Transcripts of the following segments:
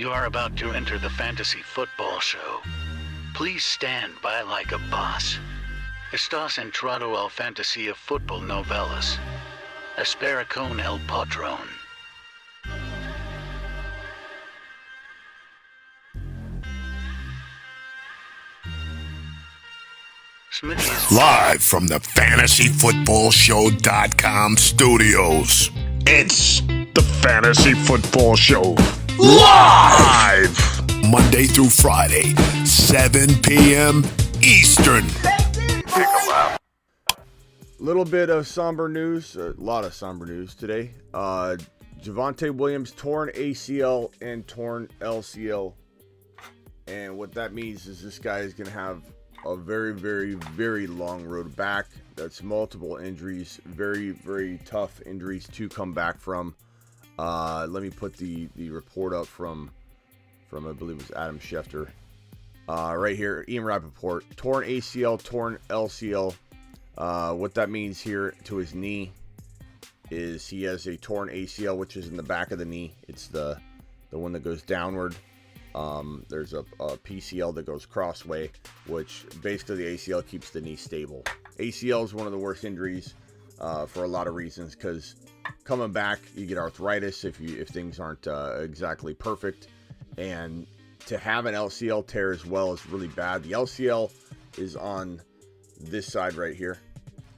You are about to enter the fantasy football show. Please stand by like a boss. Estás entrado al fantasyfootballnovelas. Espera con el patrón. Live from the fantasyfootballshow.com studios, it's the Fantasy Football Show live Monday through Friday, 7 p.m. Eastern. Little bit of somber news, a lot of somber news today. Javonte Williams torn ACL and torn LCL, and what that means is this guy is going to have a very, very, very long road back. That's multiple injuries, very, very tough injuries to come back from. Let me put the report up from I believe it was Adam Schefter. Right here, Ian Rappaport, torn ACL, torn LCL. What that means here to his knee is he has a torn ACL, which is in the back of the knee. It's the one that goes downward. There's a PCL that goes crossway, which basically the ACL keeps the knee stable. ACL is one of the worst injuries for a lot of reasons, because coming back, you get arthritis if things aren't exactly perfect, and to have an LCL tear as well is really bad. The LCL is on this side right here.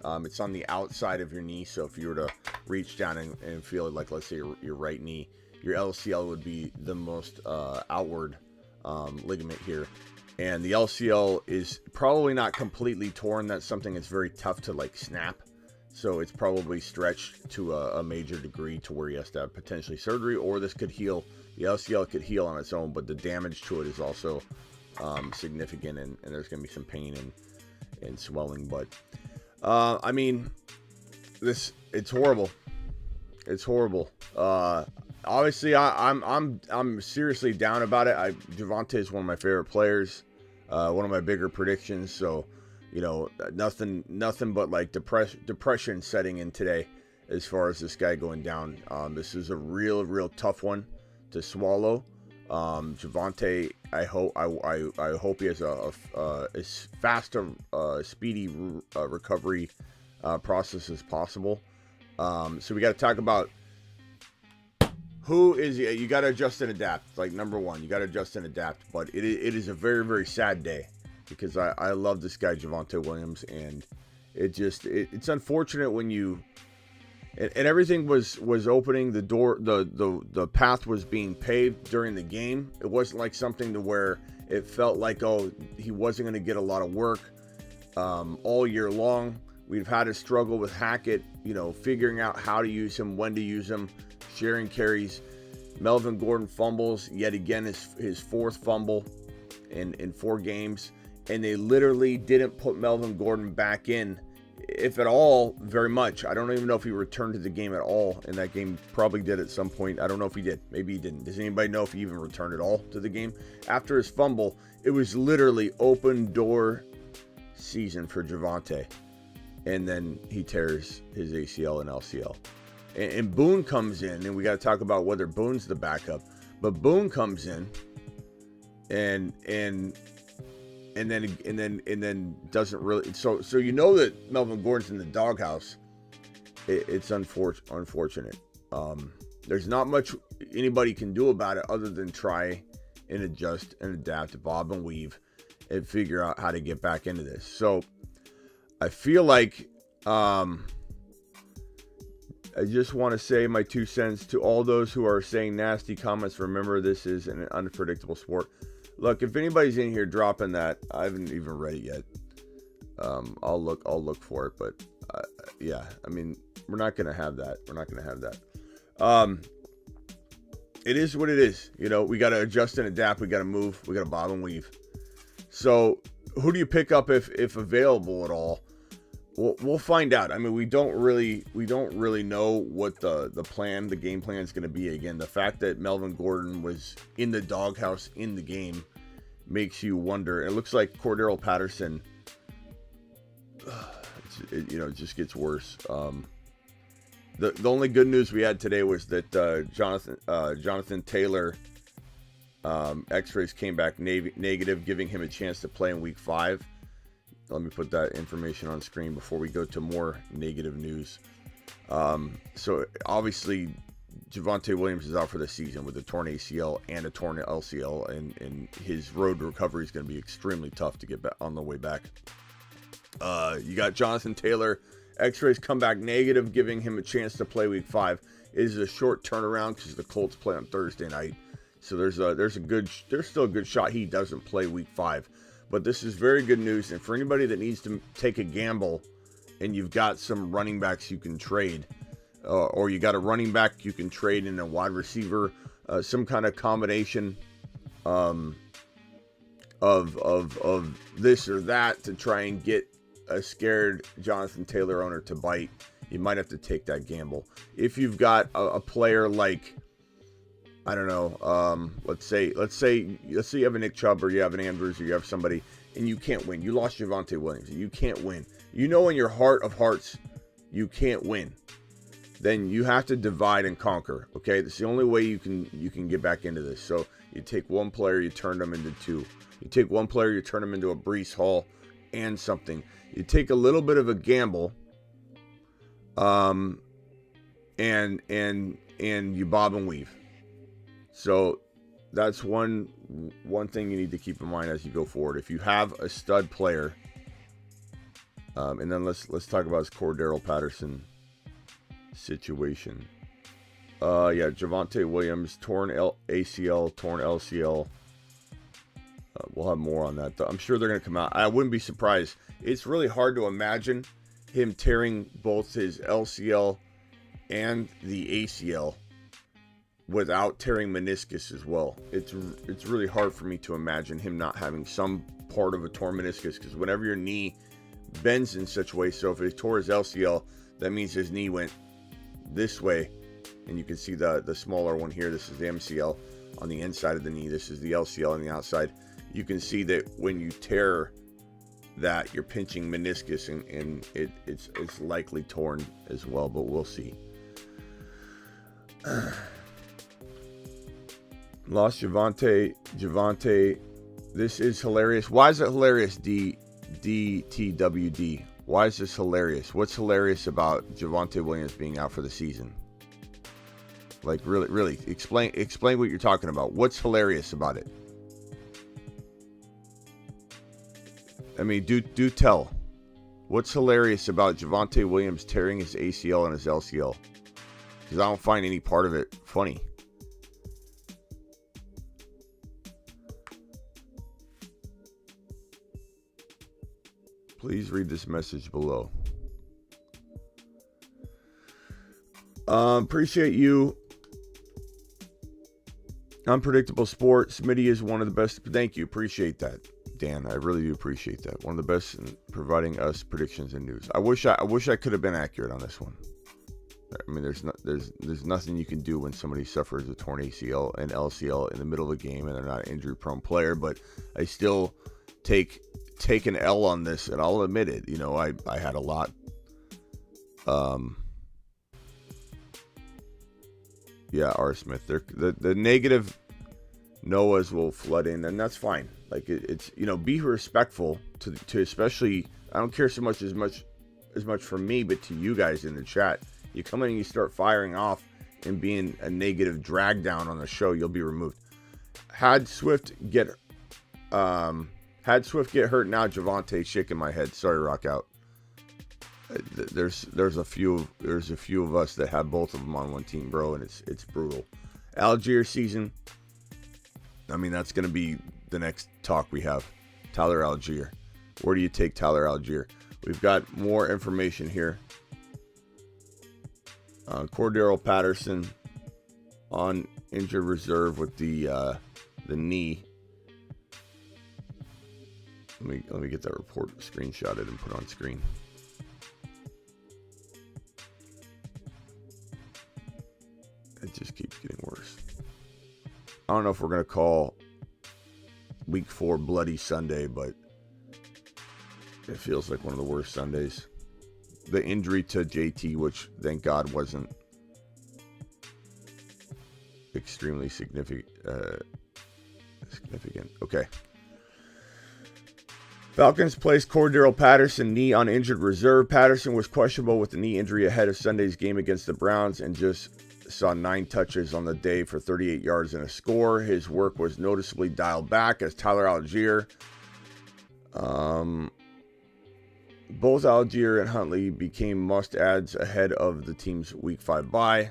It's on the outside of your knee, so if you were to reach down and feel it, like let's say your right knee, your LCL would be the most outward ligament here. And the LCL is probably not completely torn. That's something that's very tough to like snap. So it's probably stretched to a major degree to where he has to have potentially surgery, or this could heal. The LCL could heal on its own, but the damage to it is also significant, and there's going to be some pain and swelling. But I mean, it's horrible. It's horrible. Obviously, I'm seriously down about it. Javonte is one of my favorite players, one of my bigger predictions. So, you know, nothing but like depression setting in today as far as this guy going down. This is a real tough one to swallow. Javonte, I hope he has a fast, speedy recovery process as possible. So we got to talk about who is. You got to adjust and adapt. Like number one, you got to adjust and adapt. But it is a very, very sad day, because I love this guy Javonte Williams, and it's unfortunate when you and everything was opening, the door, the path was being paved during the game. It wasn't like something to where it felt like, oh, he wasn't going to get a lot of work all year long. We've had a struggle with Hackett, you know, figuring out how to use him, when to use him, sharing carries. Melvin Gordon fumbles yet again, his fourth fumble in 4 games, and they literally didn't put Melvin Gordon back in, if at all, very much. I don't even know if he returned to the game at all in that game. Probably did at some point. I don't know if he did. Maybe he didn't. Does anybody know if he even returned at all to the game? After his fumble, it was literally open door season for Javonte. And then he tears his ACL and LCL. And Boone comes in, and we got to talk about whether Boone's the backup. But Boone comes in and then doesn't really. So you know that Melvin Gordon's in the doghouse. It's unfortunate. There's not much anybody can do about it other than try and adjust and adapt, bob and weave, and figure out how to get back into this. So I feel like I just want to say my 2 cents to all those who are saying nasty comments. Remember, this is an unpredictable sport. Look, if anybody's in here dropping that, I haven't even read it yet. I'll look for it, but yeah, I mean, we're not gonna have that. It is what it is. You know, we got to adjust and adapt. We got to move. We got to bob and weave. So, who do you pick up if available at all? We'll find out. I mean, we don't really know what the game plan is going to be. Again, the fact that Melvin Gordon was in the doghouse in the game makes you wonder. It looks like Cordero Patterson, it just gets worse. The only good news we had today was that Jonathan Taylor X-rays came back negative, giving him a chance to play in week 5. Let me put that information on screen before we go to more negative news. So obviously, Javonte Williams is out for the season with a torn ACL and a torn LCL, and his road to recovery is going to be extremely tough to get back on the way back. You got Jonathan Taylor. X-rays come back negative, giving him a chance to play week 5. It is a short turnaround because the Colts play on Thursday night. So there's still a good shot he doesn't play week 5. But this is very good news. And for anybody that needs to take a gamble and you've got some running backs you can trade, or you got a running back you can trade in a wide receiver, some kind of combination of this or that to try and get a scared Jonathan Taylor owner to bite, you might have to take that gamble. If you've got a player like, I don't know, let's say you have a Nick Chubb or you have an Andrews or you have somebody and you can't win. You lost Javonte Williams. You can't win. You know in your heart of hearts you can't win. Then you have to divide and conquer. Okay, that's the only way you can get back into this. So you take one player, you turn them into 2. You take one player, you turn them into a Breece Hall and something. You take a little bit of a gamble, and you bob and weave. So that's one thing you need to keep in mind as you go forward. If you have a stud player, and then let's talk about his Cordero Patterson situation. Javonte Williams, torn ACL, torn LCL. We'll have more on that. I'm sure they're going to come out. I wouldn't be surprised. It's really hard to imagine him tearing both his LCL and the ACL without tearing meniscus as well. It's really hard for me to imagine him not having some part of a torn meniscus, because whenever your knee bends in such a way, so if he tore his LCL, that means his knee went this way, and you can see the smaller one here. This is the MCL on the inside of the knee. This is the LCL on the outside. You can see that when you tear that, you're pinching meniscus, and it's likely torn as well, but we'll see. Lost Javonte. This is hilarious. Why is it hilarious, DTWD? Why is this hilarious? What's hilarious about Javonte Williams being out for the season? Like, really, explain what you're talking about. What's hilarious about it? I mean, do tell. What's hilarious about Javonte Williams tearing his ACL and his LCL? Because I don't find any part of it funny. Please read this message below. Appreciate you. Unpredictable Sport. Smitty is one of the best. Thank you. Appreciate that, Dan. I really do appreciate that. One of the best in providing us predictions and news. I wish I could have been accurate on this one. I mean, there's nothing you can do when somebody suffers a torn ACL and LCL in the middle of a game and they're not an injury-prone player. But I still take an L on this, and I'll admit it. You know, I had a lot. R. Smith. The negative Noahs will flood in, and that's fine. Like it's be respectful to especially. I don't care so much as much for me, but to you guys in the chat. You come in and you start firing off and being a negative drag down on the show, you'll be removed. Had Swift get hurt, now Javonte shaking my head. Sorry, Rock Out. There's a few of us that have both of them on one team, bro, and it's brutal. Algier season. I mean, that's going to be the next talk we have. Tyler Algier. Where do you take Tyler Algier? We've got more information here. Cordero Patterson on injured reserve with the knee. Let me get that report screenshotted and put on screen. It just keeps getting worse. I don't know if we're going to call week 4 Bloody Sunday, but it feels like one of the worst Sundays. The injury to JT, which thank God wasn't extremely significant, Significant. Okay. Falcons placed Cordero Patterson knee on injured reserve. Patterson was questionable with the knee injury ahead of Sunday's game against the Browns and just saw 9 touches on the day for 38 yards and a score. His work was noticeably dialed back as Tyler Algier, both Algier and Huntley became must-adds ahead of the team's Week 5 bye.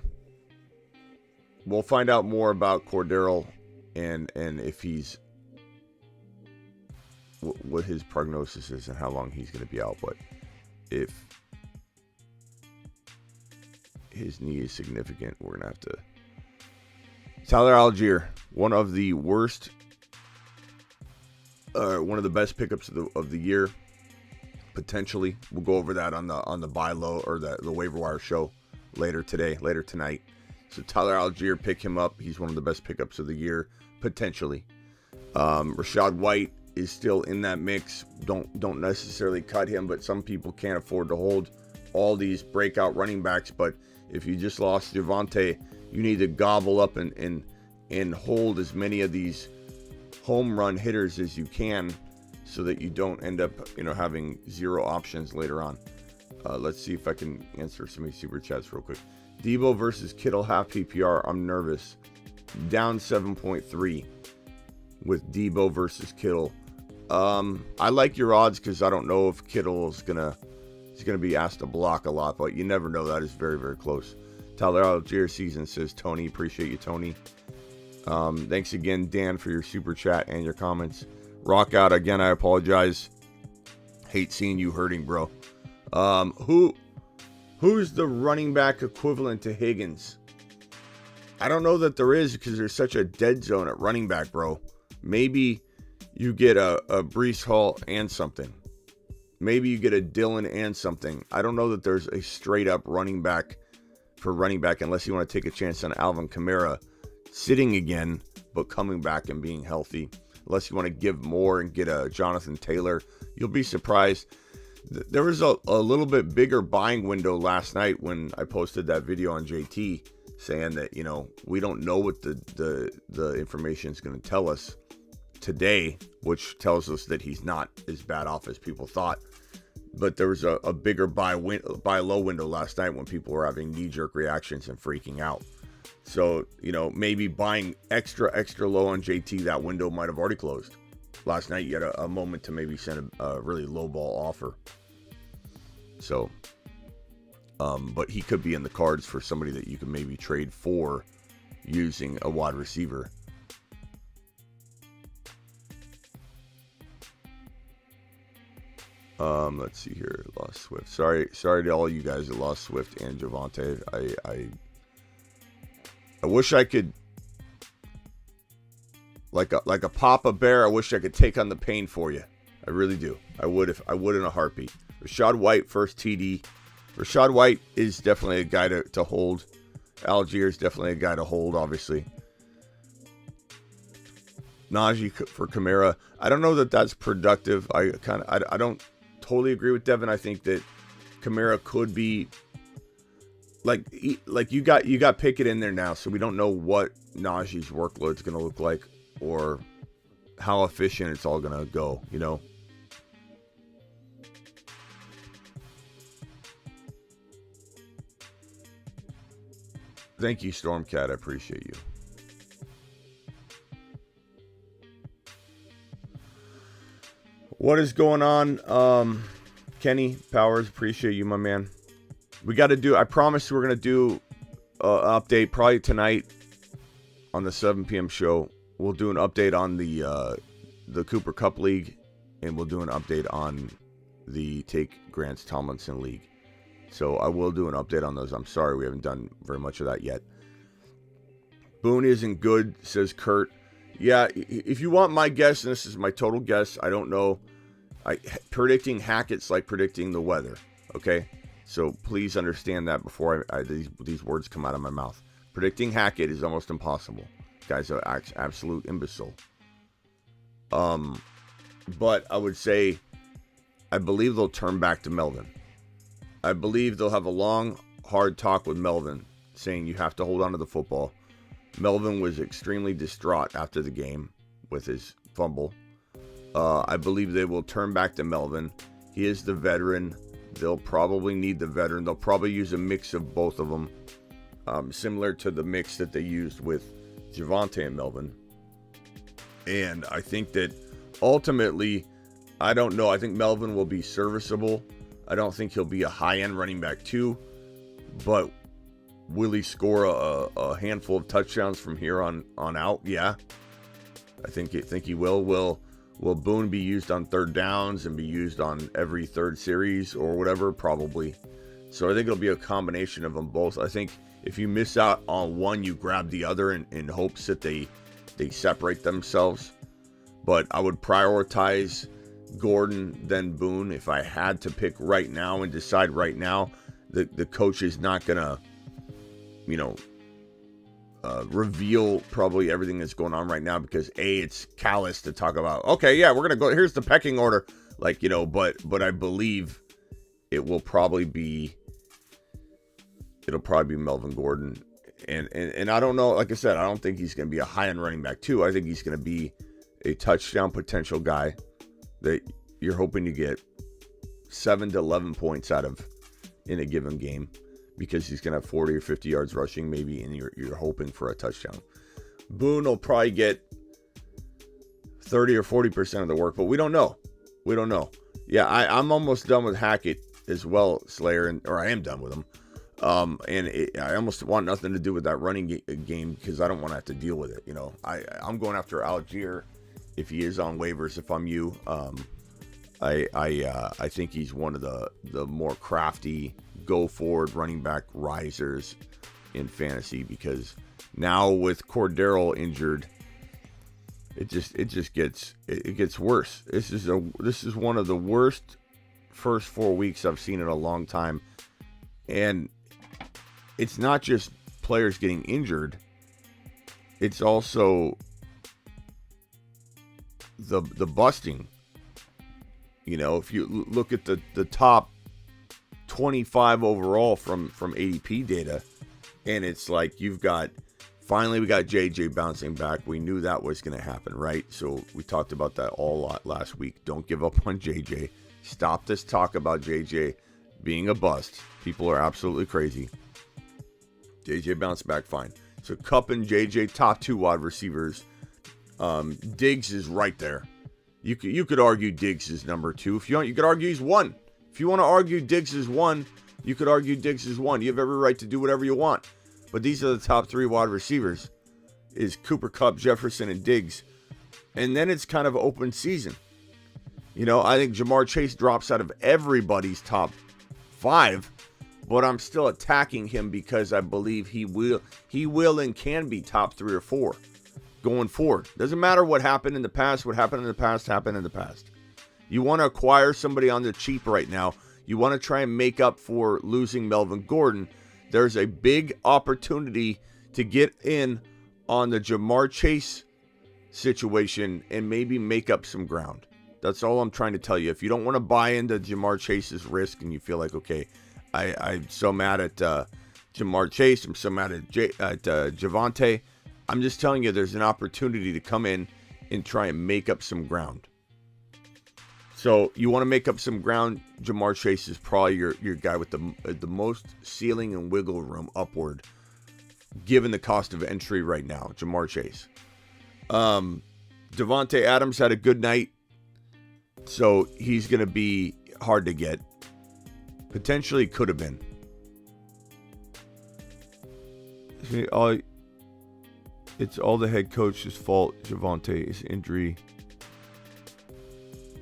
We'll find out more about Cordero and if he's what his prognosis is and how long he's going to be out. But if his knee is significant, we're going to have to. Tyler Algier, one of the worst, one of the best pickups of the year, potentially. We'll go over that on the buy low or the waiver wire show later tonight. So Tyler Algier, pick him up. He's one of the best pickups of the year, potentially. Rachaad White is still in that mix. Don't necessarily cut him, but some people can't afford to hold all these breakout running backs. But if you just lost Javonte, you need to gobble up and hold as many of these home run hitters as you can, so that you don't end up having 0 options later on. Let's see if I can answer some of these super chats real quick. Debo versus Kittle half PPR. I'm nervous. Down 7.3 with Debo versus Kittle. I like your odds because I don't know if Kittle is gonna be asked to block a lot, but you never know. That is very, very close. Tyler Algier season, says Tony. Appreciate you, Tony. Thanks again, Dan, for your super chat and your comments. Rock out again. I apologize. Hate seeing you hurting, bro. Who's the running back equivalent to Higgins? I don't know that there is, because there's such a dead zone at running back, bro. Maybe you get a Breece Hall and something. Maybe you get a Dillon and something. I don't know that there's a straight up running back for running back, unless you want to take a chance on Alvin Kamara sitting again, but coming back and being healthy. Unless you want to give more and get a Jonathan Taylor. You'll be surprised. There was a little bit bigger buying window last night when I posted that video on JT saying that, we don't know what the information is going to tell us today, which tells us that he's not as bad off as people thought. But there was a bigger buy low window last night when people were having knee-jerk reactions and freaking out. So, maybe buying extra low on JT, that window might have already closed. Last night, you had a moment to maybe send a really low ball offer. So, but he could be in the cards for somebody that you can maybe trade for using a wide receiver. Let's see here. Lost Swift. Sorry to all you guys that lost Swift and Javonte. I wish I could, like a Papa Bear, I wish I could take on the pain for you. I really do. I would in a heartbeat. Rachaad White, first TD. Rachaad White is definitely a guy to hold. Algier is definitely a guy to hold, obviously. Najee for Kamara. I don't know that that's productive. I don't totally agree with Devin. I think that Kamara could be like you got Pickett in there now, so we don't know what Najee's workload is going to look like or how efficient it's all going to go, Thank you, Stormcat. I appreciate you. What is going on? Kenny Powers, appreciate you, my man. We got to do, I promise we're going to do an update probably tonight on the 7 p.m. show. We'll do an update on the Cooper Cup League, and we'll do an update on the Take Grants Tomlinson League. So I will do an update on those. I'm sorry we haven't done very much of that yet. Boone isn't good, says Kurt. Yeah, if you want my guess, and this is my total guess, I don't know. Predicting Hackett's like predicting the weather, okay? So please understand that before these words come out of my mouth. Predicting Hackett is almost impossible. Guy's an absolute imbecile. But I would say I believe they'll turn back to Melvin. I believe they'll have a long, hard talk with Melvin, saying you have to hold on to the football. Melvin was extremely distraught after the game. with his fumble. I believe they will turn back to Melvin. He is the veteran. They'll probably need the veteran. They'll probably use a mix of both of them, similar to the mix that they used with Javonte and Melvin. And I think that ultimately, I don't know. I think Melvin will be serviceable. I don't think he'll be a high-end running back too, but will he score a handful of touchdowns from here on out? Yeah, I think he will. Will Boone be used on third downs and be used on every third series or whatever? Probably. So I think it'll be a combination of them both. I think if you miss out on one, you grab the other in hopes that they separate themselves. But I would prioritize Gordon then Boone if I had to pick right now and decide right now. The coach is not gonna, reveal probably everything that's going on right now because it's callous to talk about. Okay, yeah, we're gonna go. Here's the pecking order, but I believe it will probably be. It'll probably be Melvin Gordon, and I don't know. Like I said, I don't think he's gonna be a high-end running back too. I think he's gonna be a touchdown potential guy that you're hoping to get 7 to 11 points out of in a given game, because he's going to have 40 or 50 yards rushing maybe, and you're hoping for a touchdown. Boone will probably get 30 or 40% of the work, but we don't know. Yeah, I'm almost done with Hackett as well, Slayer, or I am done with him. I almost want nothing to do with that running game because I don't want to have to deal with it. I'm going after Algier if he is on waivers. If I'm you, I think he's one of the more crafty go forward running back risers in fantasy, because now with Cordero injured, it gets worse. This is one of the worst first 4 weeks I've seen in a long time, and it's not just players getting injured, it's also the busting. If you look at the top 25 overall from ADP data, and it's like finally we got JJ bouncing back. We knew that was going to happen, right? So we talked about that a lot last week. Don't give up on JJ. Stop this talk about JJ being a bust. People are absolutely crazy. JJ bounced back fine. So Kupp and JJ, top 2 wide receivers. Diggs is right there. You could argue Diggs is number 2. If you want, you could argue he's 1. If you want to argue Diggs is 1, you could argue Diggs is 1. You have every right to do whatever you want. But these are the top 3 wide receivers. Is Cooper, Kupp, Jefferson, and Diggs. And then it's kind of open season. I think Jamar Chase drops out of everybody's top 5. But I'm still attacking him because I believe he will and can be top 3 or 4 going forward. Doesn't matter what happened in the past. What happened in the past happened in the past. You want to acquire somebody on the cheap right now. You want to try and make up for losing Melvin Gordon. There's a big opportunity to get in on the Jamar Chase situation and maybe make up some ground. That's all I'm trying to tell you. If you don't want to buy into Jamar Chase's risk and you feel like, okay, I'm so mad at Jamar Chase, I'm so mad at Javonte, I'm just telling you there's an opportunity to come in and try and make up some ground. So you want to make up some ground. Jamar Chase is probably your guy with the most ceiling and wiggle room upward, given the cost of entry right now. Jamar Chase. Devontae Adams had a good night, so he's going to be hard to get. Potentially could have been. It's all the head coach's fault. Javonte's injury.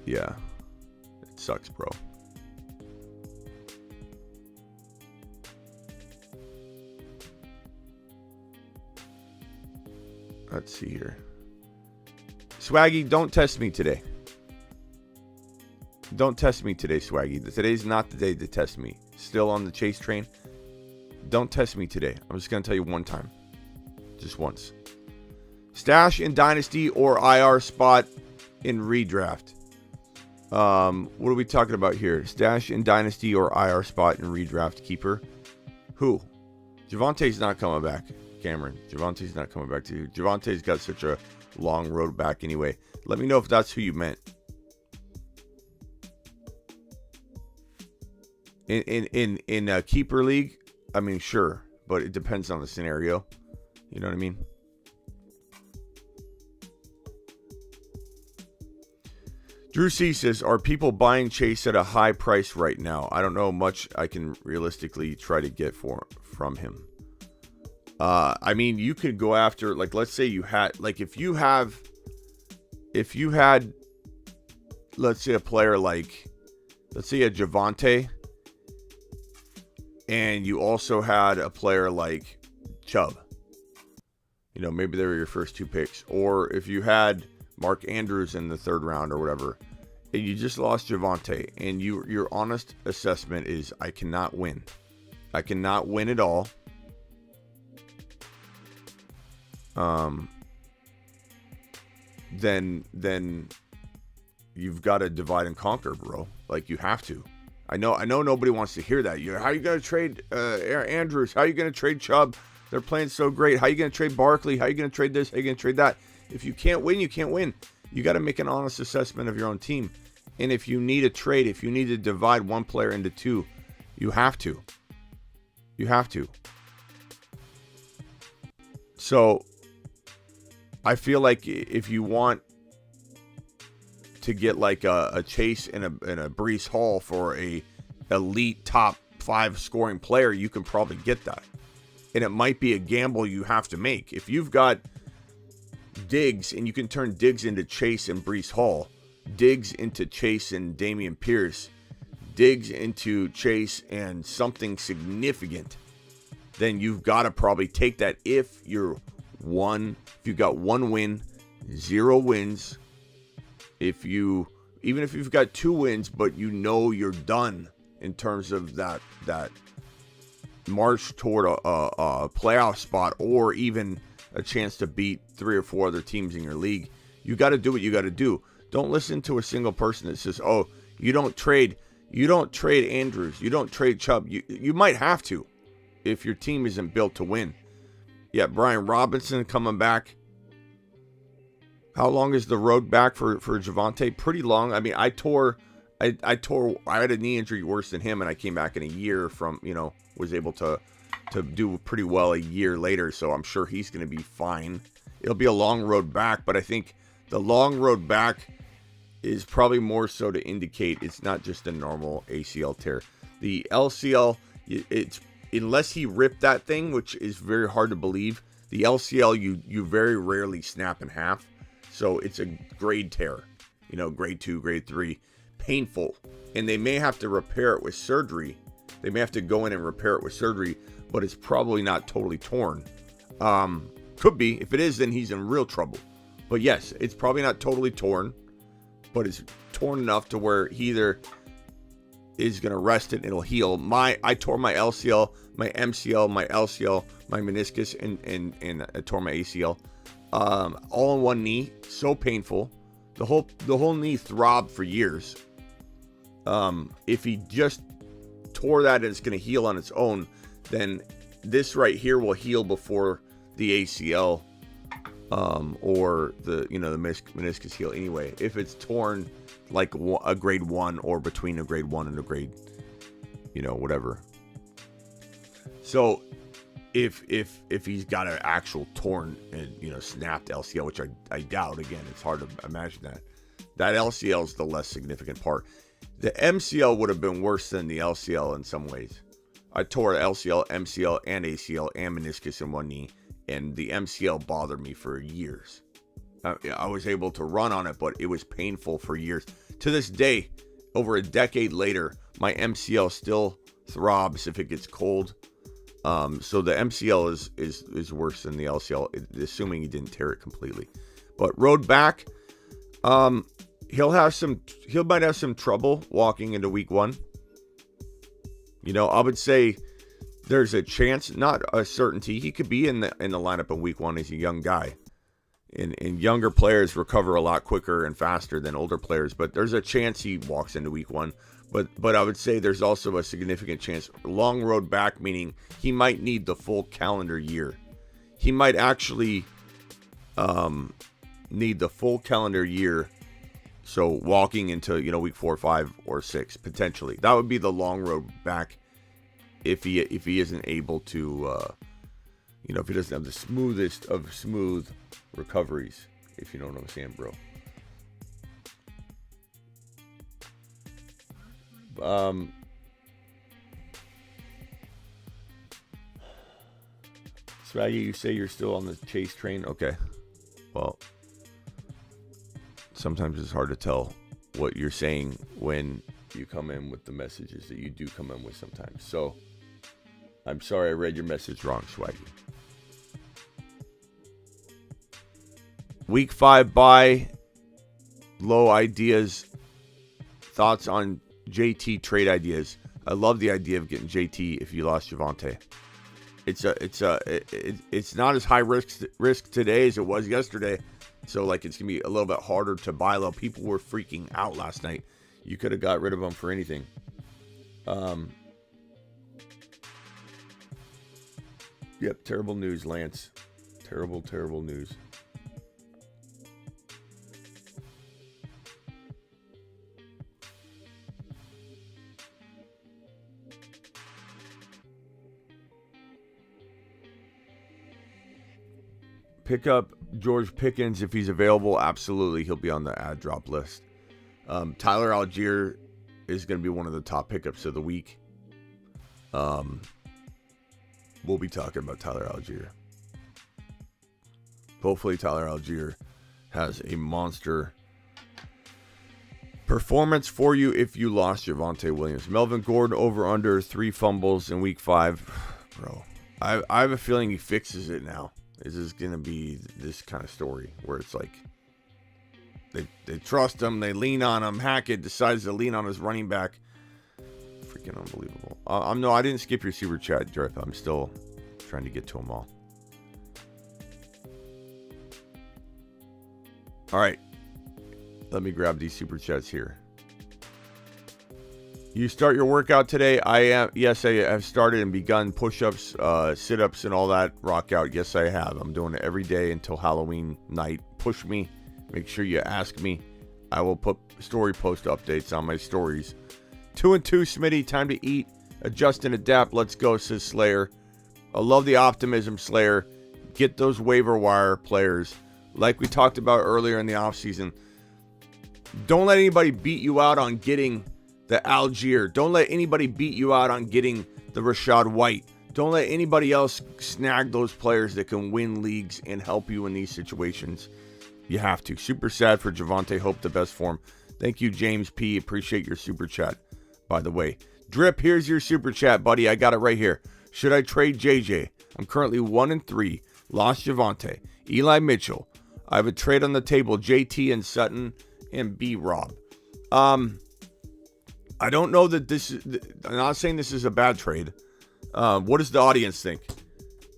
Yeah. It sucks, bro. Let's see here. Swaggy, don't test me today. Don't test me today, Swaggy. Today's not the day to test me. Still on the chase train. Don't test me today. I'm just going to tell you one time. Just once. Stash in Dynasty or IR spot in redraft. What are we talking about here? Stash in Dynasty or IR spot in redraft keeper? Who? Javonte's not coming back, Cameron. Javonte's not coming back to you. Javonte's got such a long road back anyway. Let me know if that's who you meant. In a keeper league, I mean, sure, but it depends on the scenario. You know what I mean? Drew C says, are people buying Chase at a high price right now? I don't know much I can realistically try to get from him. I mean, you could go after, like, let's say you had, like, if you had, let's say a player like, let's say a Javonte, and you also had a player like Chubb. You know, maybe they were your first 2 picks. Or if you had Mark Andrews in the 3rd round or whatever, and you just lost Javonte, and your honest assessment is, I cannot win. I cannot win at all. Then you've got to divide and conquer, bro. Like, you have to. I know nobody wants to hear that. How are you going to trade Andrews? How are you going to trade Chubb? They're playing so great. How are you going to trade Barkley? How are you going to trade this? How are you going to trade that? If you can't win, you can't win. You got to make an honest assessment of your own team. And if you need a trade, if you need to divide one player into 2, you have to. You have to. So I feel like if you want to get like a Chase and a Breece Hall for a elite top 5 scoring player, you can probably get that. And it might be a gamble you have to make. If you've got Diggs and you can turn Diggs into Chase and Breece Hall, Diggs into Chase and Dameon Pierce, Diggs into Chase and something significant, then you've got to probably take that. If you've got 1 win, 0 wins, even if you've got 2 wins, but you know you're done in terms of that march toward a playoff spot, or even a chance to beat 3 or 4 other teams in your league, you got to do what you got to do. Don't listen to a single person that says, oh, you don't trade Andrews, you don't trade Chubb. You might have to if your team isn't built to win. Yeah, Brian Robinson coming back. How long is the road back for Javonte? Pretty long. I mean, I had a knee injury worse than him, and I came back in a year from, was able to do pretty well a year later, so I'm sure he's going to be fine. It'll be a long road back, but I think the long road back is probably more so to indicate it's not just a normal ACL tear. The LCL, it's unless he ripped that thing, which is very hard to believe, the LCL you very rarely snap in half. So it's a grade tear, grade 2, grade 3, painful. And they may have to repair it with surgery. They may have to go in and repair it with surgery, but it's probably not totally torn. Could be. If it is, then he's in real trouble. But yes, it's probably not totally torn, but it's torn enough to where he either is going to rest it and it'll heal. I tore my LCL, my MCL, my LCL, my meniscus, and I tore my ACL. All in one knee, so painful. The whole knee throbbed for years. If he just tore that and it's going to heal on its own, then this right here will heal before the ACL, or the meniscus heal anyway. If it's torn like a grade 1 or between a grade 1 and a grade, whatever. So if he's got an actual torn and snapped LCL, which I doubt, again, it's hard to imagine that LCL is the less significant part. The MCL would have been worse than the LCL in some ways. I tore LCL, MCL, and ACL and meniscus in one knee, and the MCL bothered me for years. I was able to run on it, but it was painful for years. To this day, over a decade later, my MCL still throbs if it gets cold. So the MCL is worse than the LCL, assuming he didn't tear it completely. But road back, he might have some trouble walking into week 1. I would say there's a chance, not a certainty. He could be in the lineup in week 1. He's a young guy. And younger players recover a lot quicker and faster than older players, but there's a chance he walks into week 1. But I would say there's also a significant chance. Long road back, meaning he might need the full calendar year. He might actually need the full calendar year. So walking into, week 4, 5, or 6, potentially. That would be the long road back if he isn't able to, if he doesn't have the smoothest of smooth recoveries, if you know what I'm saying, bro. Swaggy, you say you're still on the chase train? Okay. Well, sometimes it's hard to tell what you're saying when you come in with the messages that you do come in with sometimes. So, I'm sorry I read your message wrong, Swaggy. Week 5 bye. Low ideas. Thoughts on JT trade ideas. I love the idea of getting JT if you lost Javonte. It's not as high risk today as it was yesterday. So it's gonna be a little bit harder to buy low. People were freaking out last night. You could have got rid of them for anything. Yep, terrible news, Lance. Terrible news. Pick up George Pickens if he's available. Absolutely, he'll be on the ad drop list. Tyler Algier is going to be one of the top pickups of the week. We'll be talking about Tyler Algier. Hopefully, Tyler Algier has a monster performance for you if you lost Javonte Williams. Melvin Gordon over under 3 fumbles in week 5. Bro, I have a feeling he fixes it now. This is going to be this kind of story where it's like they trust him, they lean on him. Hackett decides to lean on his running back. Freaking unbelievable. I didn't skip your super chat, Drip. I'm still trying to get to them all. All right. Let me grab these super chats here. You start your workout today? Yes, I have started and begun push-ups, sit-ups, and all that rock out. Yes, I have. I'm doing it every day until Halloween night. Push me. Make sure you ask me. I will put story post updates on my stories. 2 and 2, Smitty. Time to eat. Adjust and adapt. Let's go, says Slayer. I love the optimism, Slayer. Get those waiver wire players. Like we talked about earlier in the offseason. Don't let anybody beat you out on getting the Algier. Don't let anybody beat you out on getting the Rashad White. Don't let anybody else snag those players that can win leagues and help you in these situations. You have to. Super sad for Javonte. Hope the best for him. Thank you, James P. Appreciate your super chat, by the way. Drip, here's your super chat, buddy. I got it right here. Should I trade JJ? I'm currently 1 and 3. Lost Javonte. Eli Mitchell. I have a trade on the table. JT and Sutton and B-Rob. I don't know that this is... I'm not saying this is a bad trade. What does the audience think?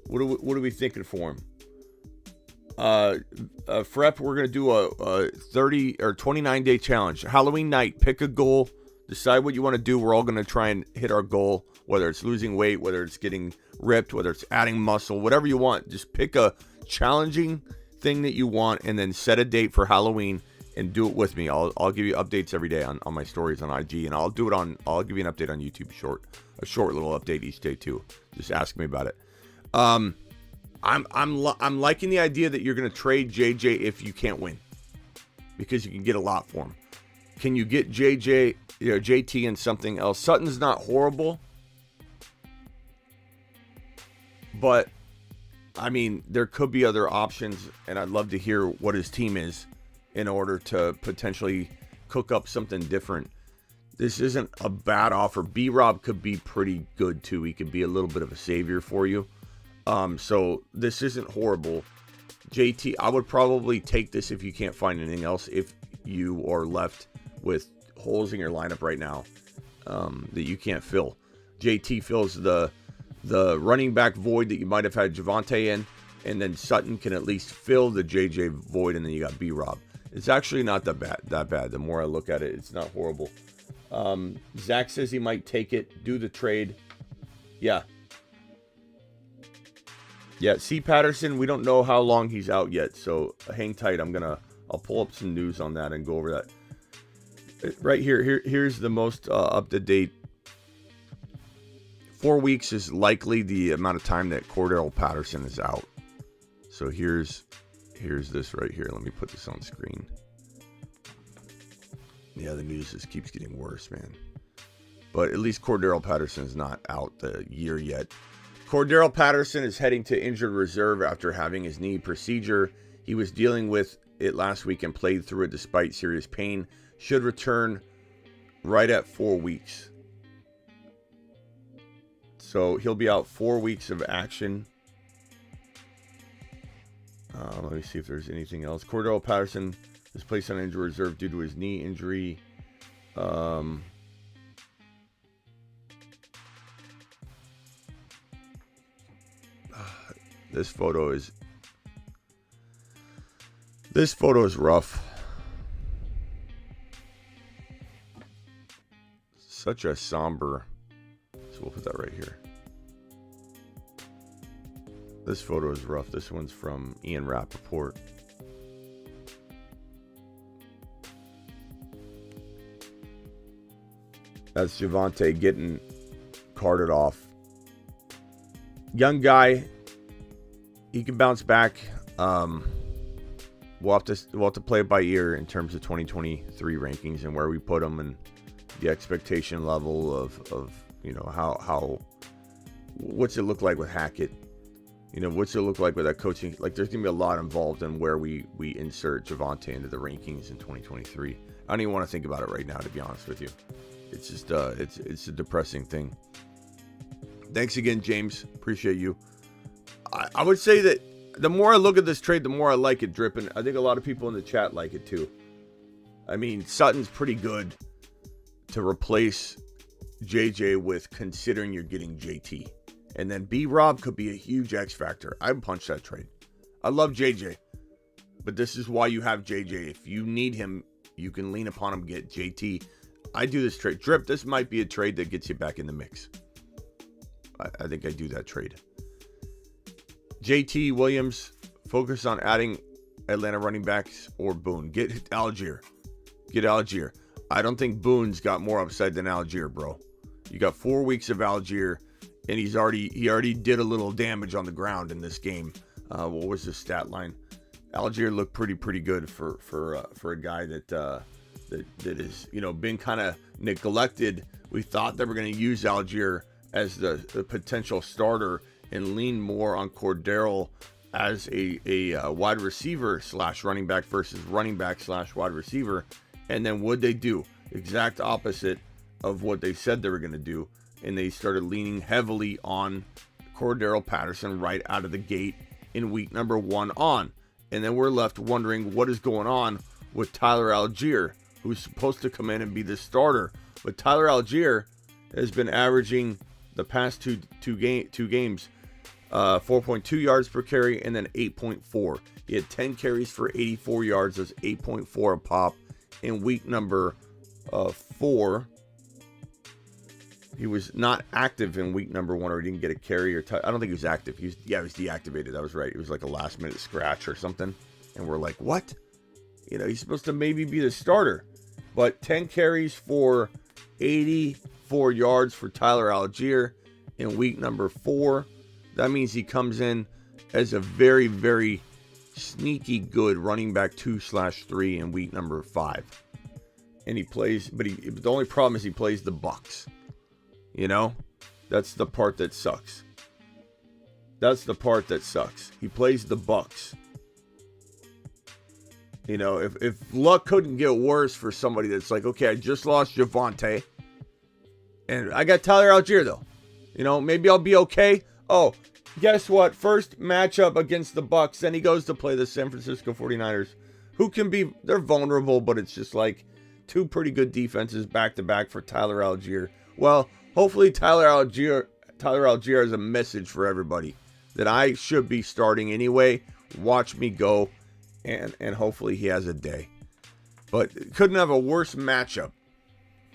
What are we thinking for him? Frep, we're going to do a 30 or 29-day challenge. Halloween night, pick a goal. Decide what you want to do. We're all going to try and hit our goal, whether it's losing weight, whether it's getting ripped, whether it's adding muscle, whatever you want. Just pick a challenging thing that you want and then set a date for Halloween and do it with me. I'll give you updates every day on my stories on IG, and I'll give you an update on YouTube, a short little update each day too. Just ask me about it. I'm liking the idea that you're going to trade JJ if you can't win, because you can get a lot for him. Can you get JT and something else? Sutton's not horrible, but I mean, there could be other options, and I'd love to hear what his team is in order to potentially cook up something different. This isn't a bad offer. B-Rob could be pretty good too. He could be a little bit of a savior for you. So this isn't horrible. JT, I would probably take this if you can't find anything else. If you are left with holes in your lineup right now that you can't fill. JT fills the running back void that you might have had Javonte in, and then Sutton can at least fill the JJ void, and then you got B-Rob. It's actually not that bad. The more I look at it, it's not horrible. Zach says he might take it, do the trade. Yeah. Yeah, C. Patterson, we don't know how long he's out yet, so hang tight. I'll pull up some news on that and go over that. Right here's the most up-to-date. 4 weeks is likely the amount of time that Cordero Patterson is out. So here's this right here. Let me put this on screen. Yeah, the news just keeps getting worse, man. But at least Cordero Patterson is not out the year yet. Cordero Patterson is heading to injured reserve after having his knee procedure. He was dealing with it last week and played through it despite serious pain. Should return right at 4 weeks. So he'll be out 4 weeks of action. Let me see if there's anything else. Cordero Patterson was placed on injured reserve due to his knee injury. This photo is rough. Such a somber. So we'll put that right here. This photo is rough. This one's from Ian Rappaport. That's Javonte getting carted off. Young guy. He can bounce back. We'll have to play it by ear in terms of 2023 rankings and where we put him and the expectation level of you know how what's it look like with Hackett. You know, what's it look like with that coaching? Like, there's gonna be a lot involved in where we insert Javonte into the rankings in 2023. I don't even want to think about it right now, to be honest with you. It's just it's a depressing thing. Thanks again, James. Appreciate you. I would say that the more I look at this trade, the more I like it, Drippin'. I think a lot of people in the chat like it too. I mean, Sutton's pretty good to replace JJ with, considering you're getting JT. And then B-Rob could be a huge X factor. I'd punch that trade. I love JJ. But this is why you have JJ. If you need him, you can lean upon him, get JT. I do this trade. Drip, this might be a trade that gets you back in the mix. I think I do that trade. JT Williams, focus on adding Atlanta running backs or Boone. Get Algier. Get Algier. I don't think Boone's got more upside than Algier, bro. You got 4 weeks of Algier, and he already did a little damage on the ground in this game. What was the stat line? Algier looked pretty good for a guy that is, you know, been kind of neglected. We thought they were going to use Algier as the potential starter and lean more on Cordero as a wide receiver / running back versus running back / wide receiver. And then what'd they do? Exact opposite of what they said they were going to do. And they started leaning heavily on Cordero Patterson right out of the gate in week number 1 on. And then we're left wondering what is going on with Tyler Algier, who's supposed to come in and be the starter. But Tyler Algier has been averaging the past two games 4.2 yards per carry and then 8.4. He had 10 carries for 84 yards. That's 8.4 a pop in week number 4. He was not active in week number 1, or he didn't get a carry or I don't think he was active. He was deactivated. That was right. It was like a last minute scratch or something. And we're like, what? You know, he's supposed to maybe be the starter. But 10 carries for 84 yards for Tyler Algier in week number 4. That means he comes in as a very, very sneaky good running back 2/3 in week number 5. And he plays, but the only problem is he plays the Bucks. You know, that's the part that sucks. He plays the Bucks. You know, if luck couldn't get worse for somebody that's like, okay, I just lost Javonte, and I got Tyler Algier though. You know, maybe I'll be okay. Oh, guess what? First matchup against the Bucks, then he goes to play the San Francisco 49ers, who can be, they're vulnerable, but it's just like 2 pretty good defenses back to back for Tyler Algier. Well, hopefully Tyler Algier has a message for everybody that I should be starting anyway. Watch me go, and hopefully he has a day. But couldn't have a worse matchup,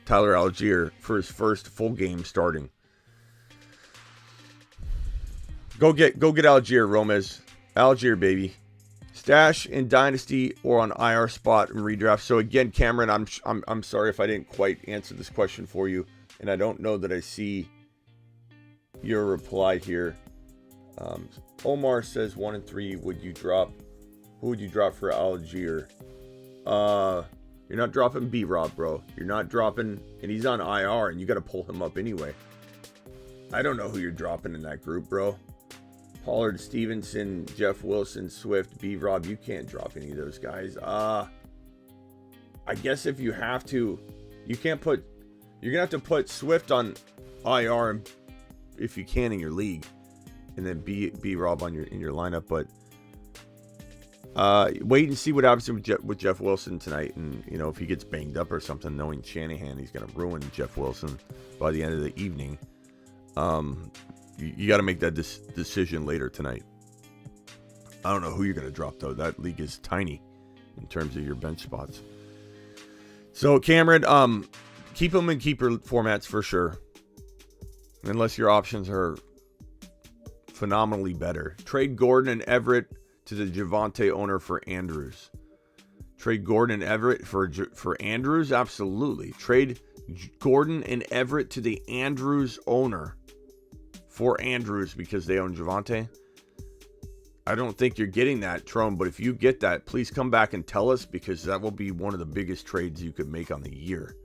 Tyler Algier, for his first full game starting. Go get Algier, Romez. Algier, baby. Stash in Dynasty or on IR spot and redraft. So again, Cameron, I'm sorry if I didn't quite answer this question for you, and I don't know that I see your reply here. Omar says 1 and 3. Would you drop? Who would you drop for Algier? You're not dropping B-Rob, bro. You're not dropping, and he's on IR, and you got to pull him up anyway. I don't know who you're dropping in that group, bro. Pollard, Stevenson, Jeff Wilson, Swift, B-Rob. You can't drop any of those guys. I guess if you have to, you're gonna have to put Swift on IR if you can in your league, and then B-Rob in your lineup. But wait and see what happens with Jeff Wilson tonight, and if he gets banged up or something. Knowing Shanahan, he's gonna ruin Jeff Wilson by the end of the evening. You got to make that decision later tonight. I don't know who you're going to drop, though. That league is tiny in terms of your bench spots. So, Cameron, keep them in keeper formats for sure. Unless your options are phenomenally better. Trade Gordon and Everett to the Javonte owner for Andrews. Trade Gordon and Everett for Andrews? Absolutely. Trade Gordon and Everett to the Andrews owner for Andrews because they own Javonte. I don't think you're getting that, Trone, but if you get that, please come back and tell us, because that will be one of the biggest trades you could make on the year.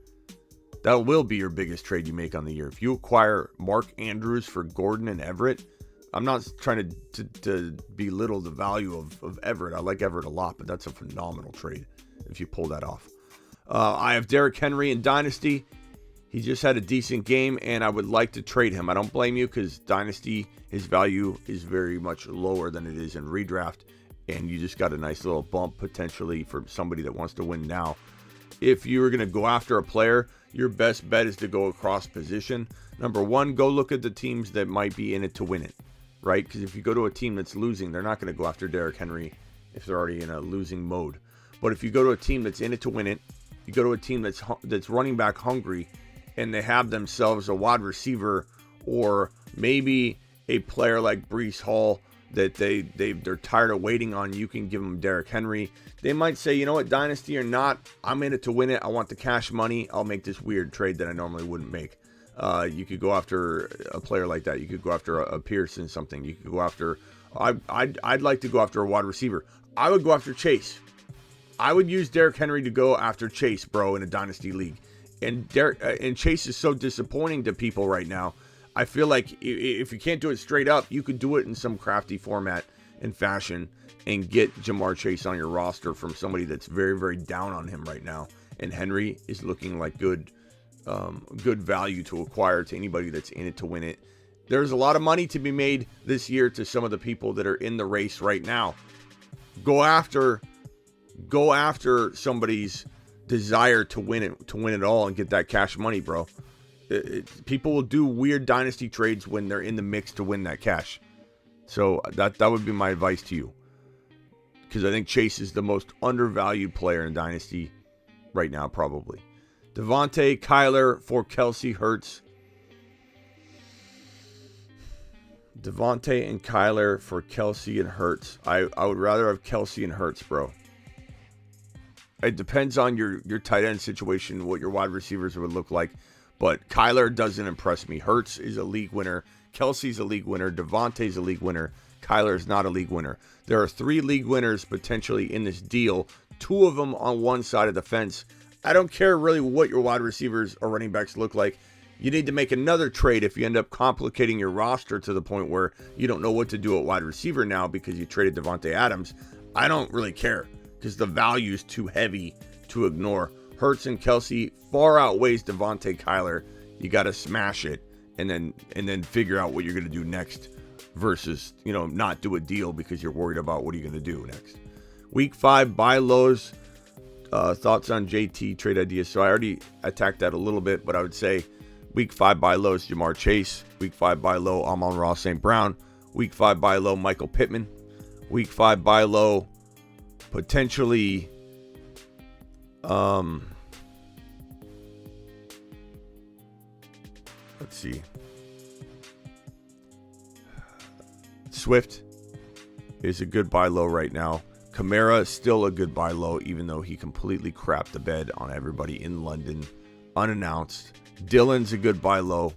That will be your biggest trade you make on the year. If you acquire Mark Andrews for Gordon and Everett, I'm not trying to belittle the value of Everett. I like Everett a lot, but that's a phenomenal trade if you pull that off. I have Derrick Henry in Dynasty. He just had a decent game, and I would like to trade him. I don't blame you, because Dynasty, his value is very much lower than it is in redraft, and you just got a nice little bump potentially for somebody that wants to win now. If you were going to go after a player, your best bet is to go across position. Number one, go look at the teams that might be in it to win it, right? Because if you go to a team that's losing, they're not going to go after Derrick Henry if they're already in a losing mode. But if you go to a team that's in it to win it, you go to a team that's running back hungry, and they have themselves a wide receiver or maybe a player like Breece Hall that they're tired of waiting on, you can give them Derrick Henry. They might say, you know what, Dynasty or not, I'm in it to win it. I want the cash money. I'll make this weird trade that I normally wouldn't make. You could go after a player like that. You could go after a Pearson something. You could go after, I'd like to go after a wide receiver. I would go after Chase. I would use Derrick Henry to go after Chase, bro, in a Dynasty league. And Chase is so disappointing to people right now. I feel like if you can't do it straight up, you could do it in some crafty format and fashion and get Jamar Chase on your roster from somebody that's very, very down on him right now. And Henry is looking like good value to acquire to anybody that's in it to win it. There's a lot of money to be made this year to some of the people that are in the race right now. Go after somebody's desire to win it all and get that cash money, bro. People will do weird Dynasty trades when they're in the mix to win that cash. So that would be my advice to you, because I think Chase is the most undervalued player in Dynasty right now, probably. Devontae, Kyler for Kelsey, Hurts. Devontae and Kyler for Kelsey and Hurts. I would rather have Kelsey and Hurts, bro. It depends on your tight end situation, what your wide receivers would look like. But Kyler doesn't impress me. Hurts is a league winner. Kelsey's a league winner. Devontae's a league winner. Kyler's not a league winner. There are 3 league winners potentially in this deal. 2 of them on one side of the fence. I don't care really what your wide receivers or running backs look like. You need to make another trade if you end up complicating your roster to the point where you don't know what to do at wide receiver now because you traded Davante Adams. I don't really care, because the value is too heavy to ignore. Hurts and Kelsey far outweighs Devontae, Kyler. You got to smash it and then figure out what you're going to do next versus, not do a deal because you're worried about what are you going to do next. Week 5, buy lows. Thoughts on JT trade ideas. So I already attacked that a little bit, but I would say week 5, buy lows, Jamar Chase. Week 5, buy low, Amon-Ra St. Brown. Week 5, buy low, Michael Pittman. Week 5, buy low, potentially let's see. Swift is a good buy low right now. Kamara is still a good buy low, even though he completely crapped the bed on everybody in London, unannounced. Dillon's a good buy low.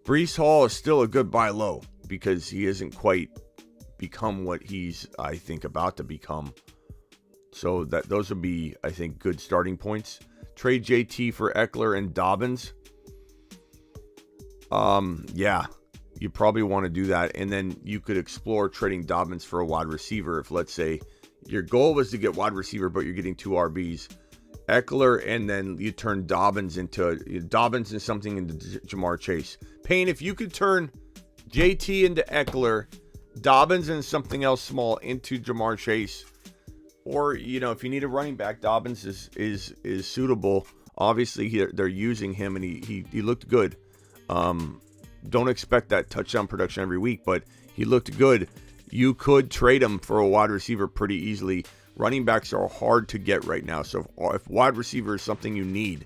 Breece Hall is still a good buy low because he hasn't quite become what he's, I think, about to become. So those would be, I think, good starting points. Trade JT for Eckler and Dobbins. Yeah, you probably want to do that. And then you could explore trading Dobbins for a wide receiver. If, let's say, your goal was to get wide receiver, but you're getting 2 RBs. Eckler, and then you turn Dobbins and something into Jamar Chase. Payne, if you could turn JT into Eckler, Dobbins and something else small into Jamar Chase, or, if you need a running back, Dobbins is suitable. Obviously, they're using him, and he looked good. Don't expect that touchdown production every week, but he looked good. You could trade him for a wide receiver pretty easily. Running backs are hard to get right now, so if wide receiver is something you need,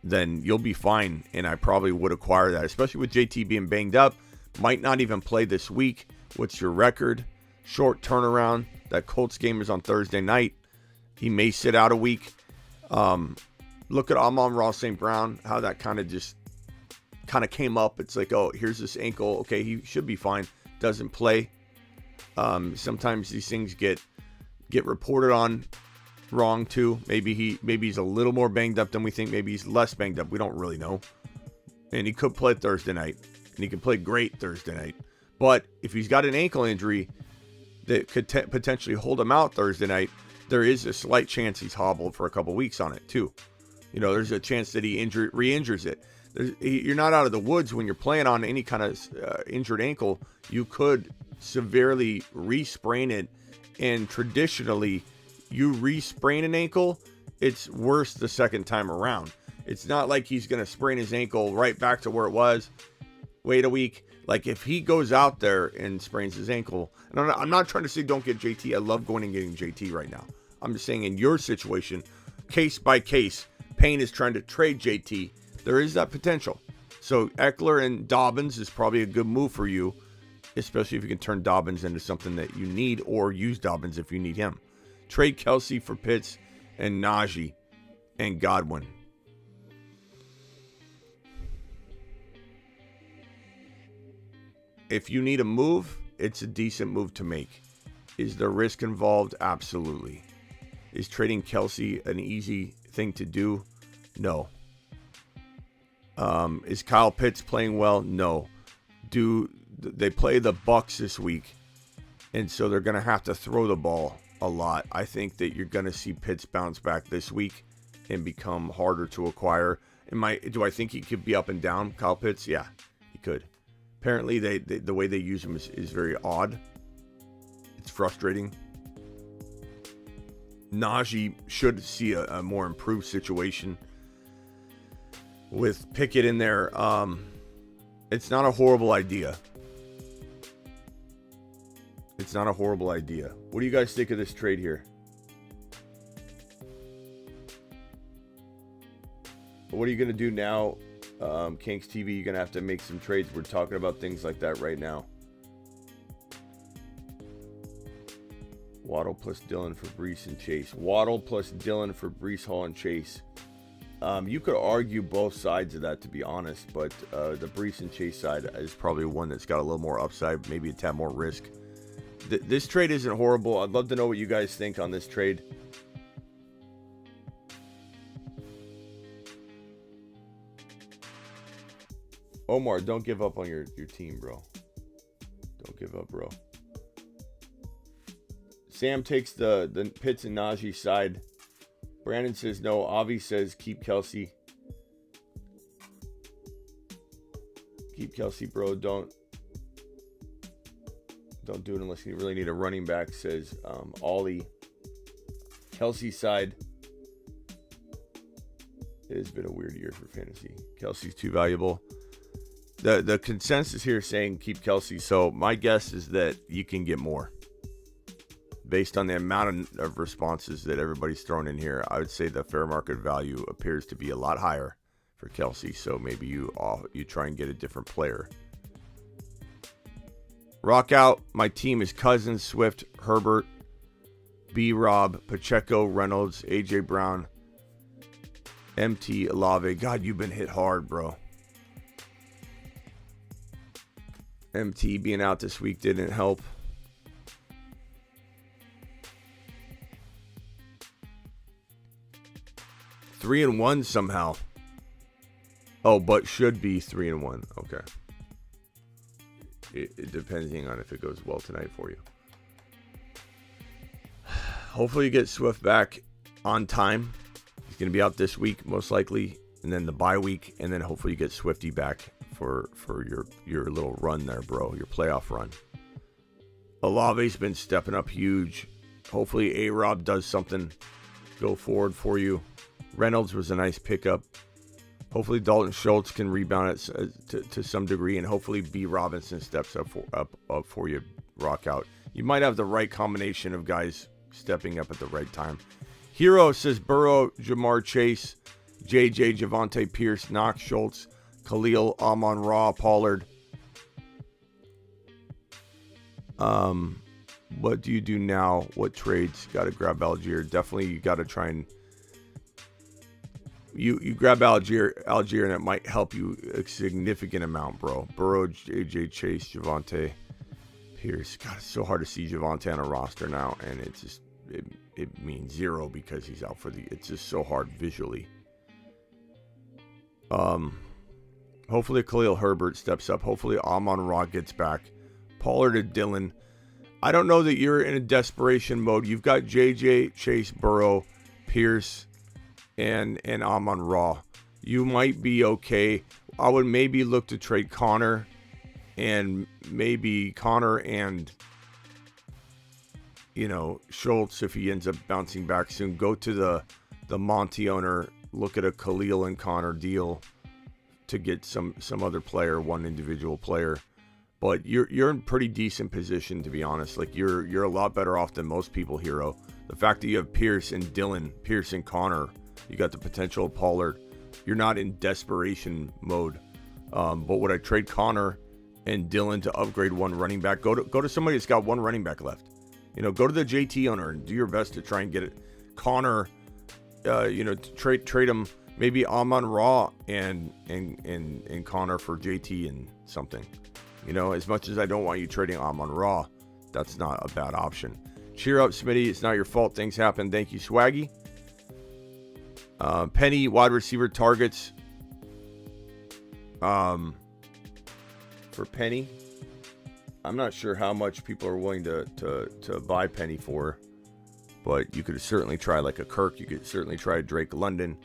then you'll be fine, and I probably would acquire that, especially with JT being banged up. Might not even play this week. What's your record? Short turnaround. That Colts game is on Thursday night. He may sit out a week. Look at Amon-Ra St. Brown, how that kind of came up. It's like, oh, here's this ankle. Okay, he should be fine. Doesn't play. Sometimes these things get reported on wrong too. Maybe he's a little more banged up than we think. Maybe he's less banged up. We don't really know. And he could play Thursday night. And he could play great Thursday night. But if he's got an ankle injury that could potentially hold him out Thursday night, there is a slight chance he's hobbled for a couple weeks on it too. There's a chance that he re-injures it. You're not out of the woods when you're playing on any kind of injured ankle. You could severely re-sprain it, and traditionally, you re-sprain an ankle, it's worse the second time around. It's not like he's going to sprain his ankle right back to where it was, wait a week. Like, if he goes out there and sprains his ankle, and I'm not trying to say don't get JT. I love going and getting JT right now. I'm just saying in your situation, case by case, Payne is trying to trade JT. There is that potential. So Eckler and Dobbins is probably a good move for you, especially if you can turn Dobbins into something that you need, or use Dobbins if you need him. Trade Kelsey for Pitts and Najee and Godwin. If you need a move, it's a decent move to make. Is there risk involved? Absolutely. Is trading Kelsey an easy thing to do? No. Is Kyle Pitts playing well? No. Do they play the Bucs this week? And so they're going to have to throw the ball a lot. I think that you're going to see Pitts bounce back this week and become harder to acquire. Do I think he could be up and down, Kyle Pitts? Yeah, he could. Apparently, the way they use him is very odd. It's frustrating. Najee should see a more improved situation with Pickett in there. It's not a horrible idea. It's not a horrible idea. What do you guys think of this trade here? What are you going to do now? Kinks TV, you're going to have to make some trades. We're talking about things like that right now. Waddle plus Dillon for Breece and Chase. Waddle plus Dillon for Breece Hall and Chase. You could argue both sides of that, to be honest, but the Breece and Chase side is probably one that's got a little more upside, maybe a tad more risk. This trade isn't horrible. I'd love to know what you guys think on this trade. Omar, don't give up on your team, bro. Don't give up, bro. Sam takes the Pitts and Najee side. Brandon says no. Avi says keep Kelsey. Keep Kelsey, bro. Don't do it unless you really need a running back, says Ollie. Kelsey side. It has been a weird year for fantasy. Kelsey's too valuable. The consensus here is saying keep Kelsey. So my guess is that you can get more. Based on the amount of responses that everybody's thrown in here, I would say the fair market value appears to be a lot higher for Kelsey. So maybe you try and get a different player. Rock out. My team is Cousins, Swift, Herbert, B-Rob, Pacheco, Reynolds, A.J. Brown, MT, Olave. God, you've been hit hard, bro. MT being out this week didn't help. Three and one somehow. Oh, but should be 3-1. Okay. It depending on if it goes well tonight for you. Hopefully you get Swift back on time. He's going to be out this week, most likely, and then the bye week, and then hopefully you get Swifty back for your little run there, bro, your playoff run. Olave's been stepping up huge. Hopefully A-Rob does something, go forward for you. Reynolds was a nice pickup. Hopefully Dalton Schultz can rebound it to some degree, and hopefully B. Robinson steps up for you, rock out. You might have the right combination of guys stepping up at the right time. Hero says Burrow, Jamar Chase, JJ, Javonte Pierce, Knox, Schultz, Khalil, Amon-Ra, Pollard. What do you do now? What trades? Got to grab Algier. Definitely you got to try and You grab Algier, and it might help you a significant amount, bro. Burrow, AJ, Chase, Javonte, Pierce. God, it's so hard to see Javonte on a roster now, and it's just it means zero because he's out for the. It's just so hard visually. Hopefully Khalil Herbert steps up. Hopefully Amon-Ra gets back. Pollard and Dillon. I don't know that you're in a desperation mode. You've got JJ, Chase, Burrow, Pierce, and Amon-Ra. You might be okay. I would maybe look to trade Connor and Schultz if he ends up bouncing back soon. Go to the Monty owner, look at a Khalil and Connor deal to get some other player, one individual player. But you're in pretty decent position, to be honest. Like you're a lot better off than most people, Hero. The fact that you have Pierce and Dillon, Pierce and Connor, you got the potential of Pollard. You're not in desperation mode. But would I trade Connor and Dillon to upgrade one running back? Go to somebody that's got one running back left. Go to the JT owner and do your best to try and get it. Connor, to trade him. Maybe Amon-Ra and Connor for JT and something. As much as I don't want you trading Amon-Ra, that's not a bad option. Cheer up, Smitty. It's not your fault. Things happen. Thank you, Swaggy. Penny, wide receiver targets. For Penny, I'm not sure how much people are willing to buy Penny for, but you could certainly try like a Kirk. You could certainly try Drake London.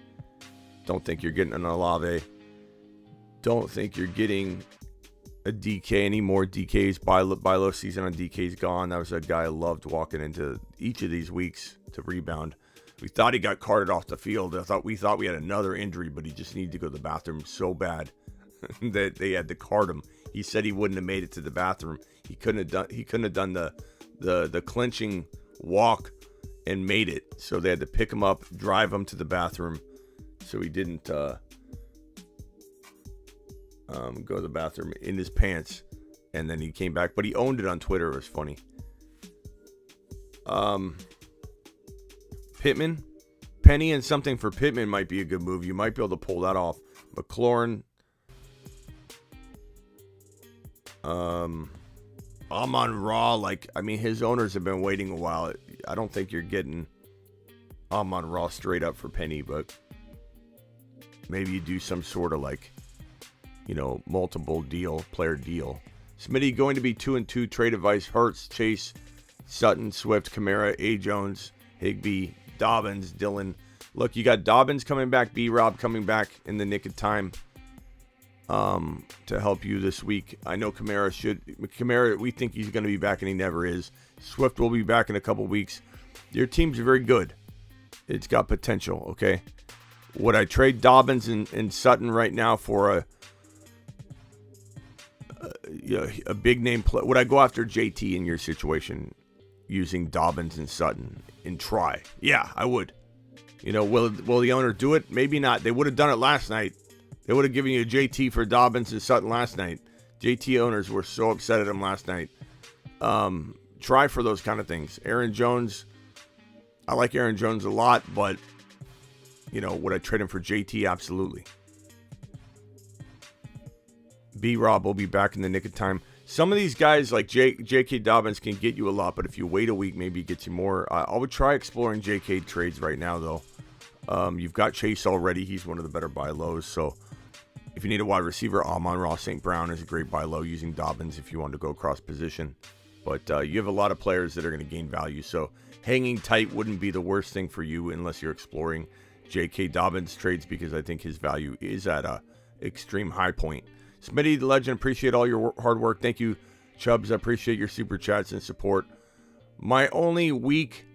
Don't think you're getting an Olave. Don't think you're getting a DK anymore. DK's buy low season on DK's gone. That was a guy I loved walking into each of these weeks to rebound. We thought he got carted off the field. We thought we had another injury, but he just needed to go to the bathroom so bad that they had to cart him. He said he wouldn't have made it to the bathroom. He couldn't have done the clinching walk and made it. So they had to pick him up, drive him to the bathroom. So he didn't go to the bathroom in his pants, and then he came back. But he owned it on Twitter. It was funny. Pittman, Penny and something for Pittman might be a good move. You might be able to pull that off. McLaurin, Amon-Ra, his owners have been waiting a while. I don't think you're getting Amon-Ra straight up for Penny, but maybe you do some sort of multiple player deal. Smitty going to be 2-2. Trade advice: Hurts, Chase, Sutton, Swift, Kamara, A. Jones, Higbee, Dobbins, Dillon. Look, you got Dobbins coming back, B-Rob coming back in the nick of time to help you this week. I know Kamara, we think he's going to be back, and he never is. Swift will be back in a couple weeks. Your team's very good. It's got potential, okay? Would I trade Dobbins and Sutton right now for a big name play? Would I go after JT in your situation using Dobbins and Sutton and try? Yeah, I would. Will the owner do it? Maybe not. They would have done it last night. They would have given you a JT for Dobbins and Sutton last night. JT owners were so upset at him last night. Try for those kind of things. Aaron Jones, I like Aaron Jones a lot, but, would I trade him for JT? Absolutely. B-Rob will be back in the nick of time. Some of these guys like J.K. Dobbins can get you a lot, but if you wait a week, maybe it gets you more. I would try exploring J.K. trades right now, though. You've got Chase already. He's one of the better buy lows. So if you need a wide receiver, Amon-Ra St. Brown is a great buy low using Dobbins if you want to go cross position. But you have a lot of players that are going to gain value. So hanging tight wouldn't be the worst thing for you unless you're exploring J.K. Dobbins trades, because I think his value is at a extreme high point. Smitty the Legend, appreciate all your hard work. Thank you, Chubbs. I appreciate your super chats and support. My only weak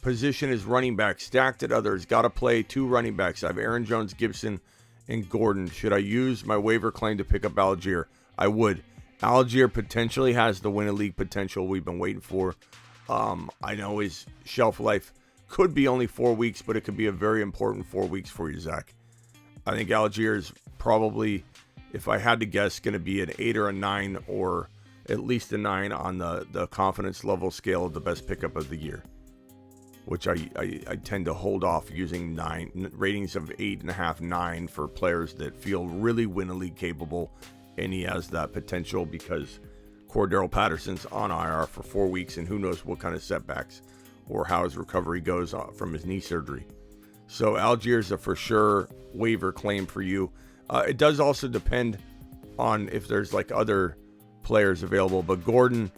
position is running back. Stacked at others. Got to play 2 running backs. I have Aaron Jones, Gibson, and Gordon. Should I use my waiver claim to pick up Algier? I would. Algier potentially has the win a league potential we've been waiting for. I know his shelf life could be only 4 weeks, but it could be a very important 4 weeks for you, Zach. I think Algier is probably, if I had to guess, going to be an 8 or a 9, or at least a 9 on the confidence level scale of the best pickup of the year, which I tend to hold off using 9 ratings of 8.5, 9 for players that feel really win a league capable, and he has that potential because Cordero Patterson's on IR for 4 weeks, and who knows what kind of setbacks or how his recovery goes from his knee surgery. So Algier's a for sure waiver claim for you. It does also depend on if there's like other players available, but Gordon,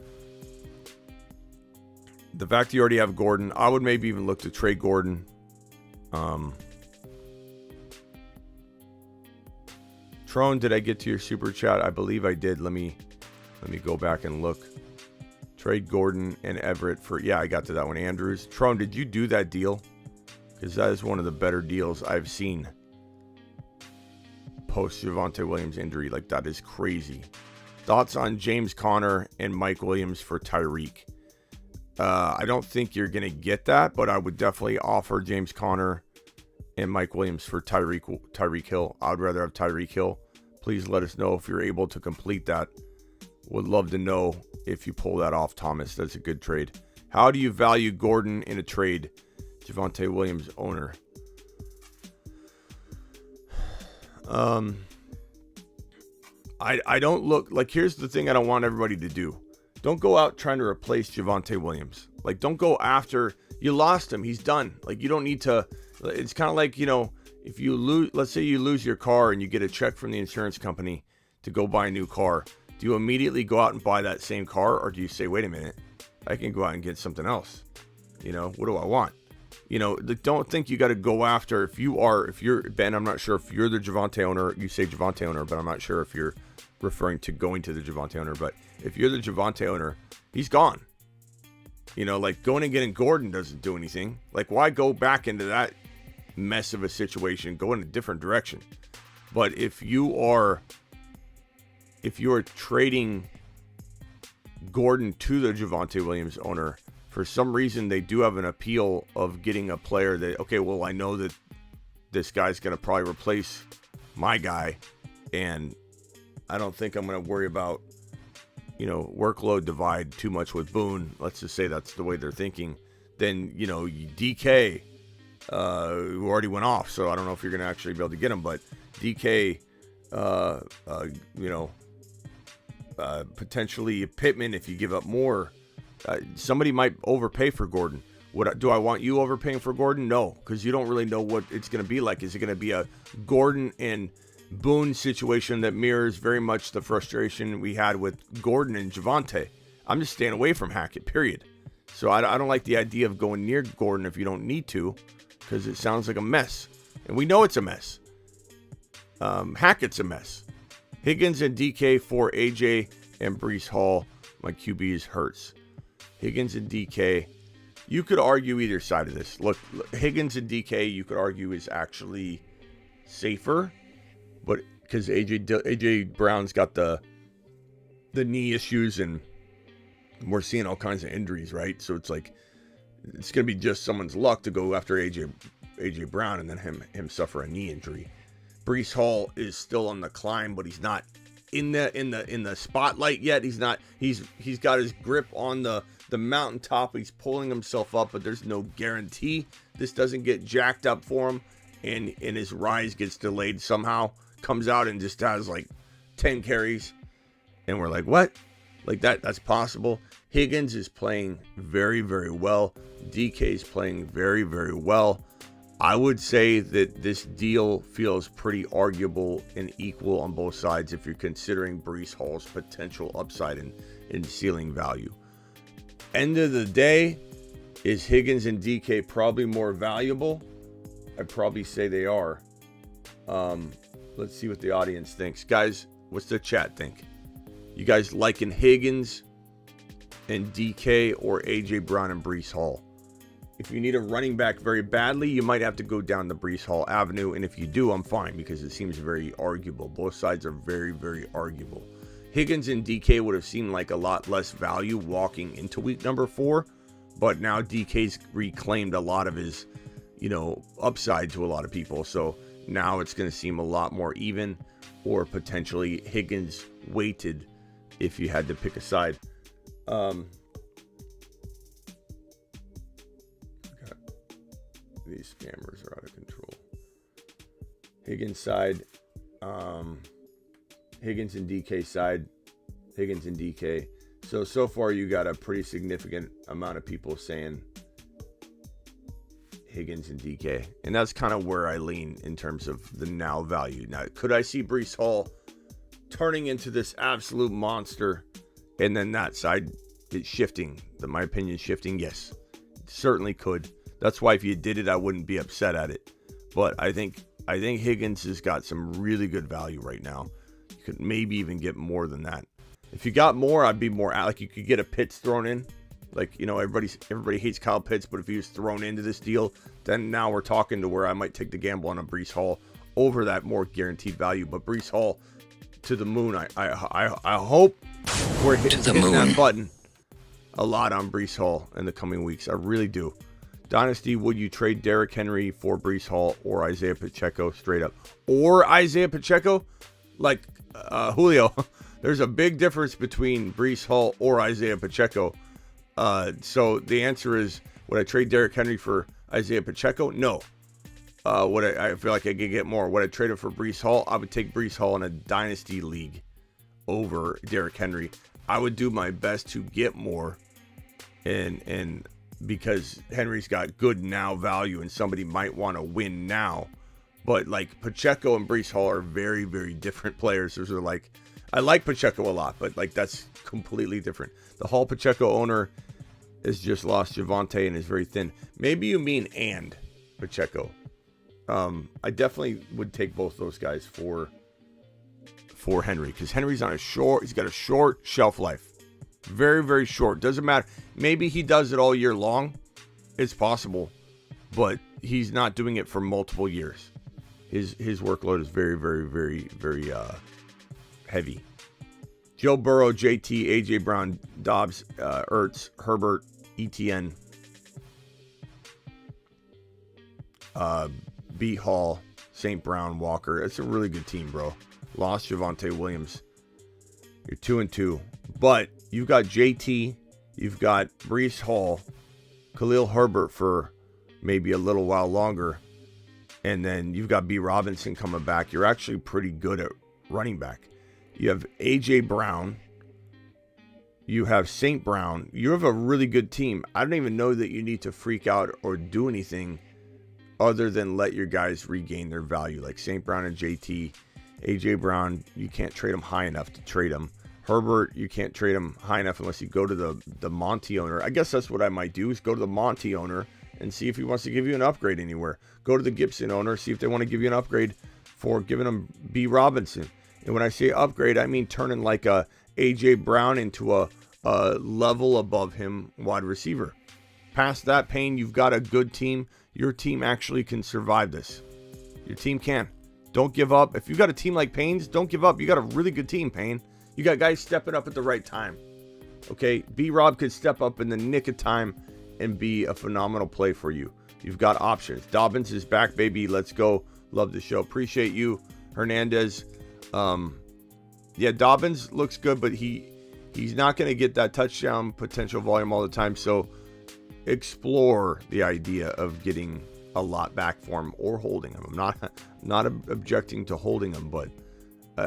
the fact you already have Gordon, I would maybe even look to trade Gordon. Trone, did I get to your super chat? I believe I did. Let me go back and look. Trade Gordon and Everett for, yeah, I got to that one. Andrews. Trone, did you do that deal? Because that is one of the better deals I've seen post Javonte Williams injury. Like, that is crazy. Thoughts on James Conner and Mike Williams for Tyreke? I don't think you're going to get that, but I would definitely offer James Conner and Mike Williams for Tyreke Hill. I would rather have Tyreke Hill. Please let us know if you're able to complete that. Would love to know if you pull that off, Thomas. That's a good trade. How do you value Gordon in a trade? Javonte Williams owner. I don't look like, here's the thing I don't want everybody to do. Don't go out trying to replace Javonte Williams. Like, don't go after, you lost him. He's done. Like, you don't need to, it's kind of like, if you lose, let's say you lose your car and you get a check from the insurance company to go buy a new car. Do you immediately go out and buy that same car, or do you say, wait a minute, I can go out and get something else? What do I want? Don't think you got to go after, if you're Ben, I'm not sure if you're the Javonte owner, you say Javonte owner, but I'm not sure if you're referring to going to the Javonte owner. But if you're the Javonte owner, he's gone. Like, going and getting Gordon doesn't do anything. Like, why go back into that mess of a situation? Go in a different direction. But if you are trading Gordon to the Javonte Williams owner, for some reason they do have an appeal of getting a player that, okay, well, I know that this guy's going to probably replace my guy, and I don't think I'm going to worry about, workload divide too much with Boone. Let's just say that's the way they're thinking. Then, DK, who already went off, so I don't know if you're going to actually be able to get him, but DK, potentially Pittman, if you give up more, somebody might overpay for Gordon. Do I want you overpaying for Gordon? No, because you don't really know what it's going to be like. Is it going to be a Gordon and Boone situation that mirrors very much the frustration we had with Gordon and Javonte? I'm just staying away from Hackett, period. So I don't like the idea of going near Gordon if you don't need to, because it sounds like a mess. And we know it's a mess. Hackett's a mess. Higgins and DK for AJ and Breece Hall. My QB is Hurts. Higgins and DK. You could argue either side of this. Look, Higgins and DK, you could argue is actually safer, but because AJ Brown's got the knee issues, and we're seeing all kinds of injuries, right? So it's like, it's going to be just someone's luck to go after AJ Brown and then him suffer a knee injury. Breece Hall is still on the climb, but he's not in the spotlight yet. He's not. He's got his grip on the mountaintop. He's pulling himself up, but there's no guarantee this doesn't get jacked up for him, and his rise gets delayed somehow. Comes out and just has like 10 carries, and we're like, what? Like that's possible. Higgins is playing very, very well. DK is playing very, very well. I would say that this deal feels pretty arguable and equal on both sides if you're considering Breece Hall's potential upside in ceiling value. End of the day, is Higgins and DK probably more valuable? I'd probably say they are. Let's see what the audience thinks. Guys, what's the chat think? You guys liking Higgins and DK or AJ Brown and Breece Hall? If you need a running back very badly, you might have to go down the Breece Hall avenue. And if you do, I'm fine because it seems very arguable. Both sides are very, very arguable. Higgins and DK would have seemed like a lot less value walking into week number 4. But now DK's reclaimed a lot of his, upside to a lot of people. So now it's going to seem a lot more even, or potentially Higgins weighted if you had to pick a side. These scammers are out of control. Higgins side, Higgins and DK side, Higgins and DK. So far you got a pretty significant amount of people saying Higgins and DK. And that's kind of where I lean in terms of the now value. Now, could I see Breece Hall turning into this absolute monster and then that side is shifting? My opinion is shifting. Yes, certainly could. That's why if you did it, I wouldn't be upset at it. But I think Higgins has got some really good value right now. You could maybe even get more than that. If you got more, I'd be more like you could get a Pitts thrown in. Like, everybody hates Kyle Pitts, but if he was thrown into this deal, then now we're talking to where I might take the gamble on a Breece Hall over that more guaranteed value. But Breece Hall to the moon. I hope we're hitting that button a lot on Breece Hall in the coming weeks. I really do. Dynasty, would you trade Derrick Henry for Breece Hall or Isaiah Pacheco straight up? Or Isaiah Pacheco? Like Julio, there's a big difference between Breece Hall or Isaiah Pacheco. So the answer is, would I trade Derrick Henry for Isaiah Pacheco? No. I feel like I could get more. Would I trade it for Breece Hall? I would take Breece Hall in a Dynasty league over Derrick Henry. I would do my best to get more and because Henry's got good now value and somebody might want to win now. But like Pacheco and Breece Hall are very, very different players. Those are like, I like Pacheco a lot, but like that's completely different. The Hall Pacheco owner has just lost Javonte and is very thin. Maybe you mean and Pacheco. I definitely would take both those guys for Henry because Henry's on he's got a short shelf life. Very, very short. Doesn't matter. Maybe he does it all year long. It's possible. But he's not doing it for multiple years. His workload is very, very, very, very heavy. Joe Burrow, JT, AJ Brown, Dobbs, Ertz, Herbert, ETN, B. Hall, St. Brown, Walker. It's a really good team, bro. Lost Javonte Williams. You're 2-2. But you've got JT, you've got Breece Hall, Khalil Herbert for maybe a little while longer, and then you've got B. Robinson coming back. You're actually pretty good at running back. You have A.J. Brown. You have St. Brown. You have a really good team. I don't even know that you need to freak out or do anything other than let your guys regain their value. Like St. Brown and JT. A.J. Brown, you can't trade him high enough to trade him. Herbert, you can't trade him high enough unless you go to the Monty owner. I guess that's what I might do, is go to the Monty owner and see if he wants to give you an upgrade anywhere. Go to the Gibson owner, see if they want to give you an upgrade for giving him B. Robinson. And when I say upgrade, I mean turning like a A.J. Brown into a level above him wide receiver. Past that, Payne, you've got a good team. Your team actually can survive this. Your team can. Don't give up. If you've got a team like Payne's, don't give up. You got a really good team, Payne. You got guys stepping up at the right time. Okay, B-Rob could step up in the nick of time and be a phenomenal play for you. You've got options. Dobbins is back, baby. Let's go. Love the show. Appreciate you, Hernandez. Yeah, Dobbins looks good, but he's not going to get that touchdown potential volume all the time. So explore the idea of getting a lot back for him or holding him. I'm not objecting to holding him, but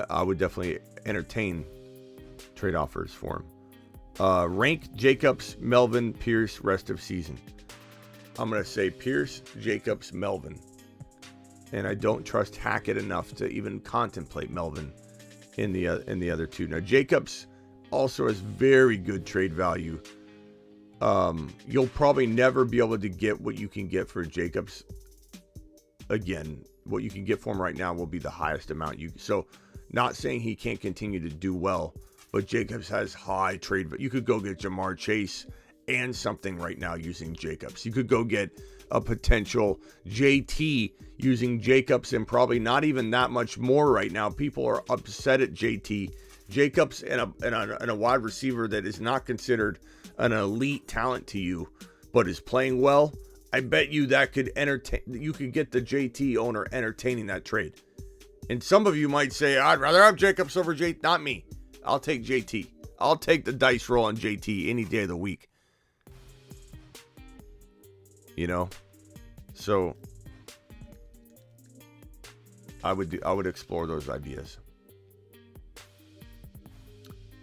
I would definitely entertain trade offers for him. Rank Jacobs, Melvin, Pierce, rest of season. I'm going to say Pierce, Jacobs, Melvin. And I don't trust Hackett enough to even contemplate Melvin in the other two. Now, Jacobs also has very good trade value. You'll probably never be able to get what you can get for Jacobs again. What you can get for him right now will be the highest amount. So not saying he can't continue to do well, but Jacobs has high trade value. You could go get Jamar Chase and something right now using Jacobs. You could go get a potential JT using Jacobs and probably not even that much more right now. People are upset at JT. Jacobs and a wide receiver that is not considered an elite talent to you, but is playing well. I bet you that could entertain. You could get the JT owner entertaining that trade. And some of you might say, I'd rather have Jacobs over JT. Not me. I'll take JT. I'll take the dice roll on JT any day of the week. You know, so I would explore those ideas.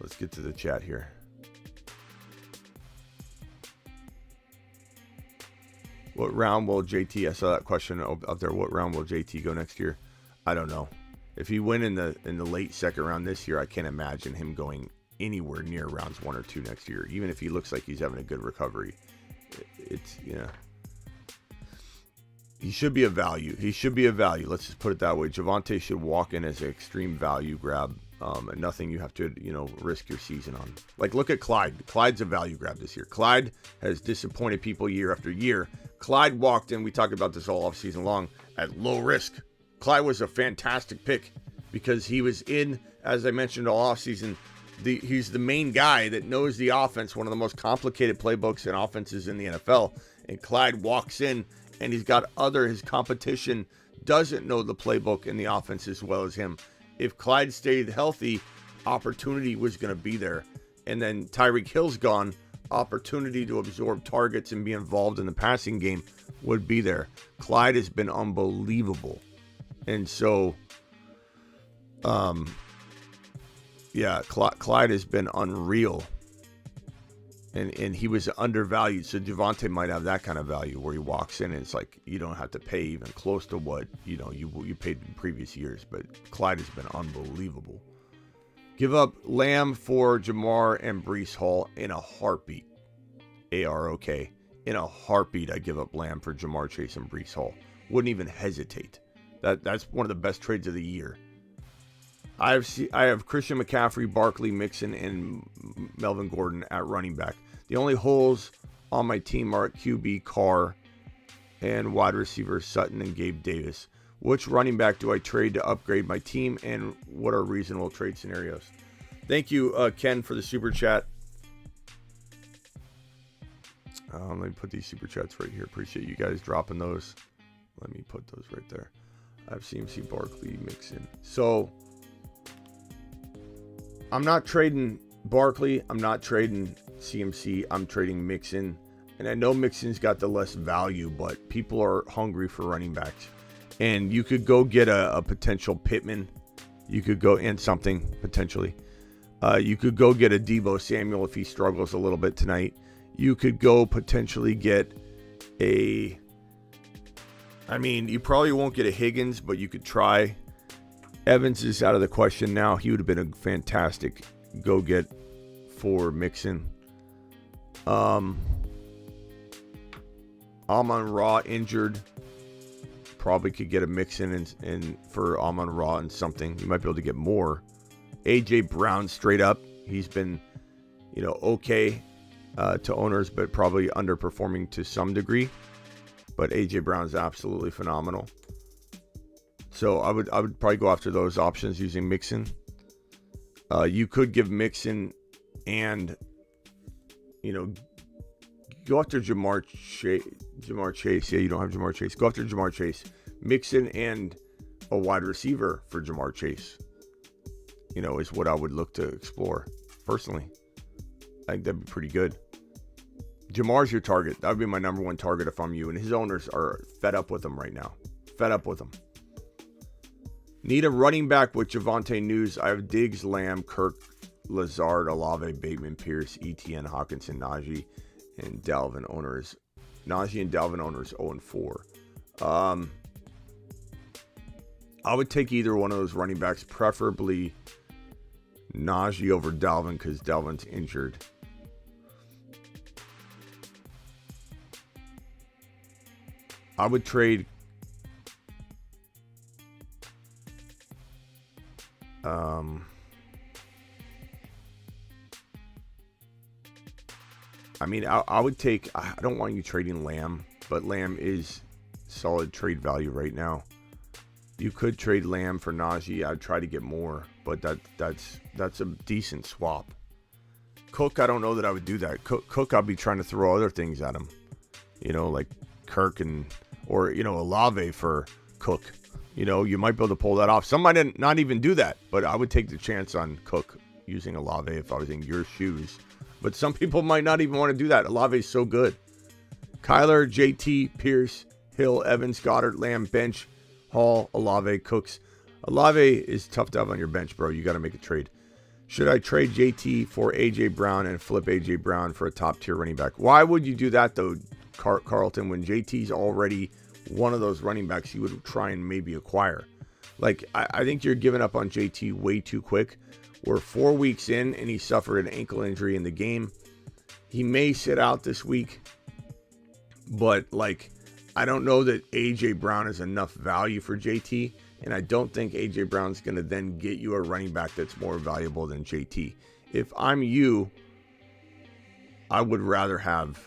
Let's get to the chat here. What round will JT? I saw that question up there. What round will JT go next year? I don't know. If he went in the late second round this year, I can't imagine him going anywhere near rounds 1 or 2 next year. Even if he looks like he's having a good recovery, it's he should be a value. He should be a value. Let's just put it that way. Javonte should walk in as an extreme value grab, and nothing you have to risk your season on. Like, look at Clyde. Clyde's a value grab this year. Clyde has disappointed people year after year. Clyde walked in. We talked about this all off season long at low risk. Clyde was a fantastic pick because he was in, as I mentioned, all offseason. He's the main guy that knows the offense, one of the most complicated playbooks and offenses in the NFL. And Clyde walks in, and he's got his competition doesn't know the playbook and the offense as well as him. If Clyde stayed healthy, opportunity was going to be there. And then Tyreke Hill's gone, opportunity to absorb targets and be involved in the passing game would be there. Clyde has been unbelievable. And so, Clyde has been unreal. And he was undervalued. So Javonte might have that kind of value where he walks in and it's like you don't have to pay even close to what you paid in previous years. But Clyde has been unbelievable. Give up Lamb for Jamar and Breece Hall in a heartbeat. AROK. In a heartbeat, I give up Lamb for Jamar Chase and Breece Hall. Wouldn't even hesitate. That's one of the best trades of the year. I have Christian McCaffrey, Barkley, Mixon, and Melvin Gordon at running back. The only holes on my team are at QB, Carr, and wide receiver Sutton and Gabe Davis. Which running back do I trade to upgrade my team, and what are reasonable trade scenarios? Thank you, Ken, for the super chat. Let me put these super chats right here. Appreciate you guys dropping those. Let me put those right there. I have CMC, Barkley, Mixon. So I'm not trading Barkley. I'm not trading CMC. I'm trading Mixon. And I know Mixon's got the less value, but people are hungry for running backs. And you could go get a potential Pittman. You could go and something potentially. You could go get a Deebo Samuel if he struggles a little bit tonight. You could go potentially get you probably won't get a Higgins, but you could try. Evans is out of the question now. He would have been a fantastic go get for Mixon. Amon-Ra injured. Probably could get a Mixon and for Amon-Ra and something. You might be able to get more. AJ Brown straight up. He's been, okay to owners, but probably underperforming to some degree. But AJ Brown is absolutely phenomenal. So I would probably go after those options using Mixon. You could give Mixon and go after Jamar Chase. Yeah, you don't have Jamar Chase. Go after Jamar Chase. Mixon and a wide receiver for Jamar Chase. is what I would look to explore personally. I think that'd be pretty good. Jamar's your target. That would be my number one target if I'm you. And his owners are fed up with him right now. Fed up with him. Need a running back with Javonte News. I have Diggs, Lamb, Kirk, Lazard, Olave, Bateman, Pierce, ETN, Hawkinson, Najee, and Dalvin owners. Najee and Dalvin owners 0-4. I would take either one of those running backs, preferably Najee over Dalvin because Dalvin's injured. I would trade I would take, I don't want you trading Lamb, but Lamb is solid trade value right now. You could trade Lamb for Najee. I'd try to get more, but that's a decent swap. Cook, I don't know that I would do that. Cook, I'll be trying to throw other things at him, like Kirk or Olave for Cook. You might be able to pull that off. Some might not even do that, but I would take the chance on Cook using Olave if I was in your shoes. But some people might not even want to do that. Olave's so good. Kyler, JT, Pierce, Hill, Evans, Goddard, Lamb, bench, Hall, Olave, Cooks. Olave is tough to have on your bench, bro. You got to make a trade. Should I trade JT for A.J. Brown and flip A.J. Brown for a top-tier running back? Why would you do that, though, Carlton, when JT's already one of those running backs you would try and maybe acquire? I think you're giving up on JT way too quick. We're 4 weeks in, and he suffered an ankle injury in the game. He may sit out this week, but, I don't know that A.J. Brown is enough value for JT, and I don't think A.J. Brown's going to then get you a running back that's more valuable than JT. If I'm you, I would rather have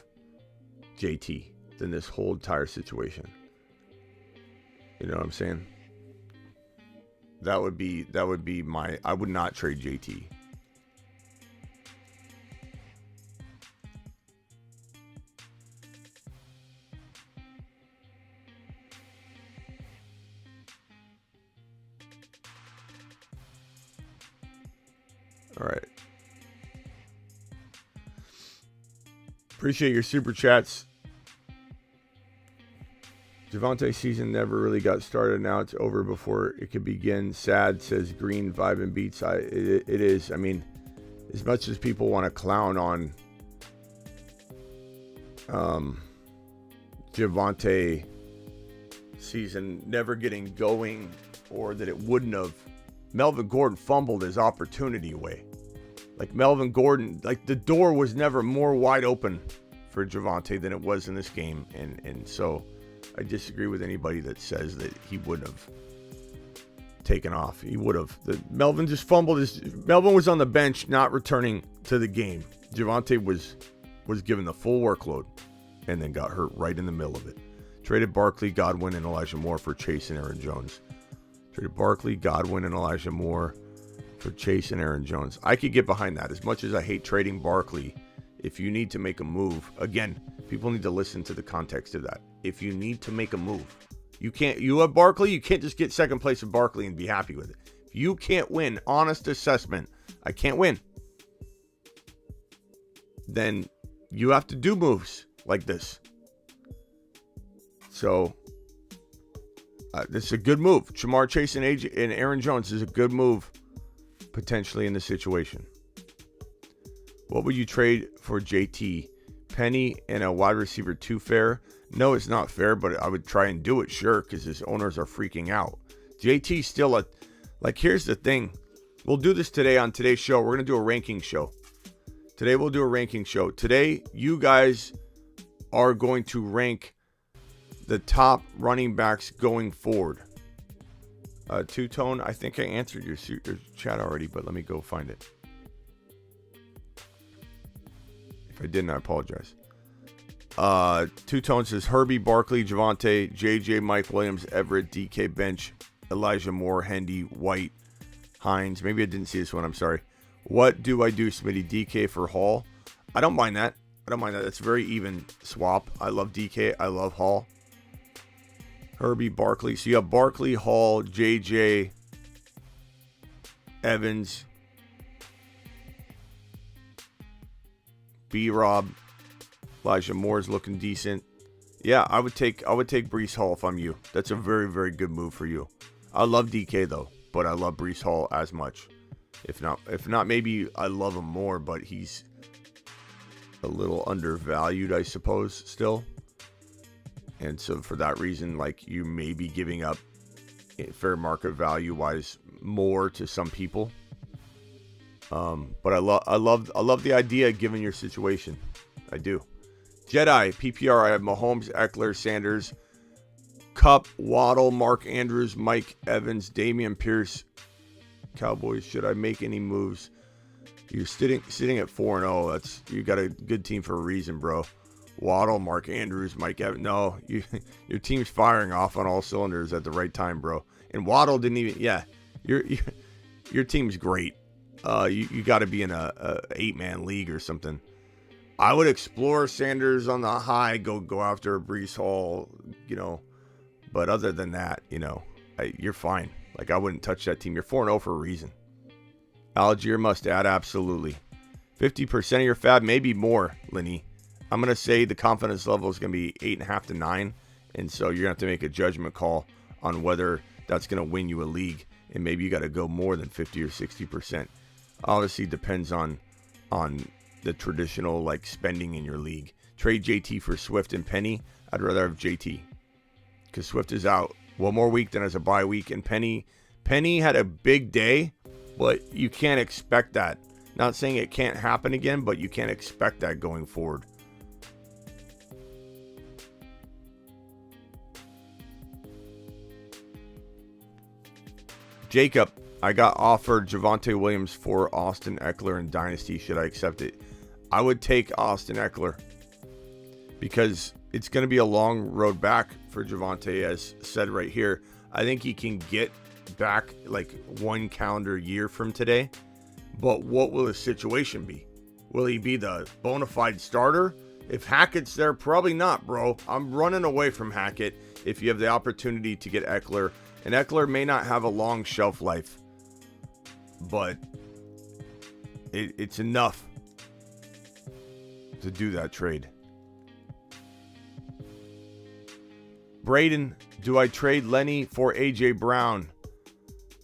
JT than this whole entire situation. You know what I'm saying? That would be I would not trade JT. All right. Appreciate your super chats. Javonte season never really got started. Now it's over before it could begin. Sad, says Green. Vibe and beats. It is. As much as people want to clown on Javonte season never getting going, or that it wouldn't have, Melvin Gordon fumbled his opportunity away. Melvin Gordon, the door was never more wide open for Javonte than it was in this game. And so I disagree with anybody that says that he wouldn't have taken off. He would have. Melvin just fumbled Melvin was on the bench, not returning to the game. Javonte was given the full workload and then got hurt right in the middle of it. Traded Barkley, Godwin, and Elijah Moore for Chase and Aaron Jones. Traded Barkley, Godwin, and Elijah Moore for Chase and Aaron Jones. I could get behind that. As much as I hate trading Barkley, if you need to make a move, again, people need to listen to the context of that. If you need to make a move, you have Barkley, you can't just get second place with Barkley and be happy with it. If you can't win, honest assessment, I can't win, then you have to do moves like this. So this is a good move. Jamar Chase and Aaron Jones is a good move potentially in the situation. What would you trade for JT? Penny and a wide receiver 2 fair? No, it's not fair, but I would try and do it, sure, because his owners are freaking out. JT's still here's the thing. We'll do this today on today's show. We're going to do a ranking show. Today we'll do a ranking show. Today, you guys are going to rank the top running backs going forward. Two-Tone, I think I answered your chat already, but let me go find it. If I didn't, I apologize. Two-Tone says Herbie, Barkley, Javonte, JJ, Mike Williams, Everett, DK, Bench, Elijah Moore, Hendy, White, Hines. Maybe I didn't see this one. I'm sorry. What do I do, Smitty? DK for Hall? I don't mind that. That's a very even swap. I love DK. I love Hall. Herbie, Barkley. So you have Barkley, Hall, JJ, Evans, B-Rob, Elijah Moore's looking decent. Yeah, I would take Breece Hall if I'm you. That's a very, very good move for you. I love DK though, but I love Breece Hall as much. If not, maybe I love him more, but he's a little undervalued, I suppose, still. And so for that reason, like, you may be giving up fair market value wise more to some people. But I love the idea given your situation. I do. Jedi, PPR, I have Mahomes, Eckler, Sanders, Kupp, Waddle, Mark Andrews, Mike Evans, Damian Pierce. Cowboys, should I make any moves? You're sitting at 4-0. That's, you got a good team for a reason, bro. Waddle, Mark Andrews, Mike Evans. No, your team's firing off on all cylinders at the right time, bro. And Waddle didn't even. Yeah, your team's great. You got to be in a 8-man league or something. I would explore Sanders on the high, go after Breece Hall, But other than that, you're fine. Like, I wouldn't touch that team. You're 4-0 for a reason. Algier must add, absolutely. 50% of your fab, maybe more, Lenny. I'm going to say the confidence level is going to be 8.5 to 9. And so you're going to have to make a judgment call on whether that's going to win you a league. And maybe you got to go more than 50 or 60%. Obviously depends on the traditional, like, spending in your league. Trade JT for Swift and Penny. I'd rather have JT because Swift is out one more week than as a bye week. And Penny had a big day, but you can't expect that. Not saying it can't happen again, but you can't expect that going forward. Jacob, I got offered Javonte Williams for Austin Eckler in Dynasty. Should I accept it? I would take Austin Eckler because it's going to be a long road back for Javonte, as said right here. I think he can get back like 1 calendar year from today. But what will his situation be? Will he be the bona fide starter? If Hackett's there, probably not, bro. I'm running away from Hackett if you have the opportunity to get Eckler. And Eckler may not have a long shelf life, but it's enough to do that trade. Braden, do I trade Lenny for A.J. Brown?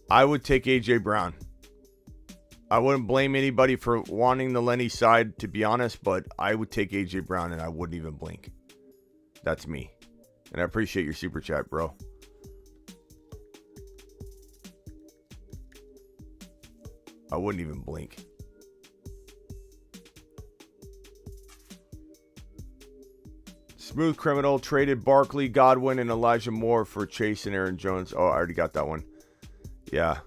I would take A.J. Brown. I wouldn't blame anybody for wanting the Lenny side, to be honest, but I would take A.J. Brown and I wouldn't even blink. That's me. And I appreciate your super chat, bro. I wouldn't even blink. Smooth Criminal traded Barkley, Godwin, and Elijah Moore for Chase and Aaron Jones. Oh, I already got that one. Yeah.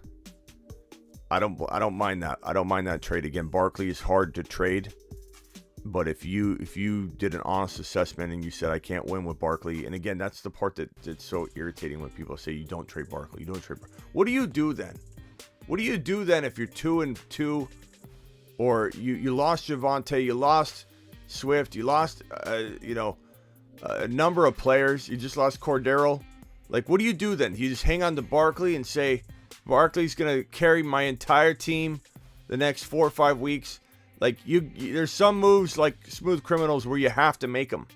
I don't mind that. I don't mind that trade. Again, Barkley is hard to trade. But if you did an honest assessment and you said I can't win with Barkley, and again, that's the part that's so irritating when people say you don't trade Barkley. You don't trade Barkley. What do you do then? What do you do then if you're 2-2, or you lost Javonte, you lost Swift, you lost a number of players, you just lost Cordero? Like, what do you do then? You just hang on to Barkley and say Barkley's gonna carry my entire team the next 4 or 5 weeks? Like, there's some moves like Smooth Criminals where you have to make them.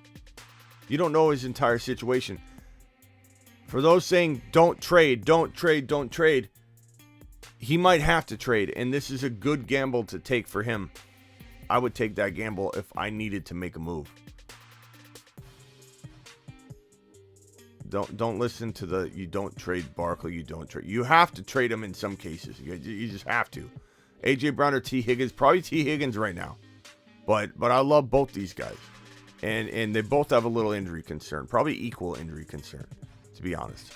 You don't know his entire situation. For those saying don't trade, he might have to trade, and this is a good gamble to take for him. I would take that gamble if I needed to make a move. Don't listen to the you don't trade Barkley, you don't trade. You have to trade him in some cases. You just have to. AJ Brown or T Higgins, probably T Higgins right now. But I love both these guys. And they both have a little injury concern, probably equal injury concern, to be honest.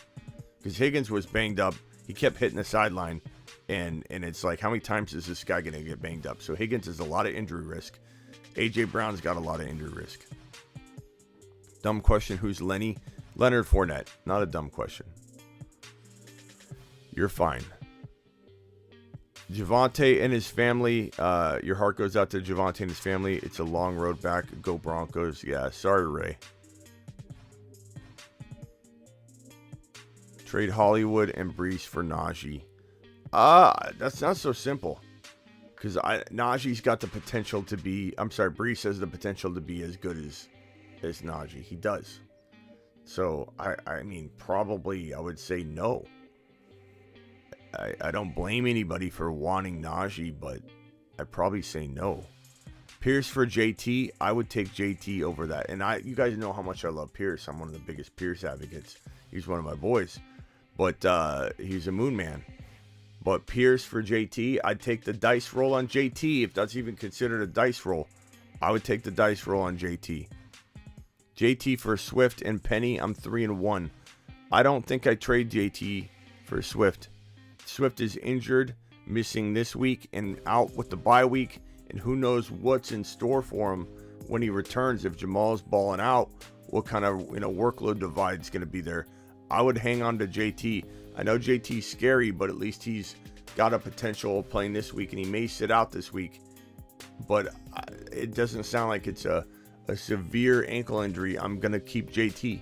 Because Higgins was banged up. He kept hitting the sideline. And it's like, how many times is this guy going to get banged up? So Higgins has a lot of injury risk. AJ Brown's got a lot of injury risk. Dumb question, who's Lenny? Leonard Fournette. Not a dumb question. You're fine. Javonte and his family. Your heart goes out to Javonte and his family. It's a long road back. Go Broncos. Yeah, sorry, Ray. Trade Hollywood and Breece for Najee. That's not so simple. Because Najee's got the potential to be, Breece has the potential to be as good as Najee. He does. So, I mean, probably I would say no. I don't blame anybody for wanting Najee, but I'd probably say no. Pierce for JT, I would take JT over that. And you guys know how much I love Pierce. I'm one of the biggest Pierce advocates. He's one of my boys. But he's a moon man. But Pierce for JT, I'd take the dice roll on JT. If that's even considered a dice roll, I would take the dice roll on JT. JT for Swift and Penny, I'm 3-1. I don't think I trade JT for Swift. Swift is injured, missing this week and out with the bye week. And who knows what's in store for him when he returns. If Jamal's balling out, what kind of workload divide is going to be there? I would hang on to JT. I know JT's scary, but at least he's got a potential of playing this week, and he may sit out this week. But it doesn't sound like it's a severe ankle injury. I'm going to keep JT.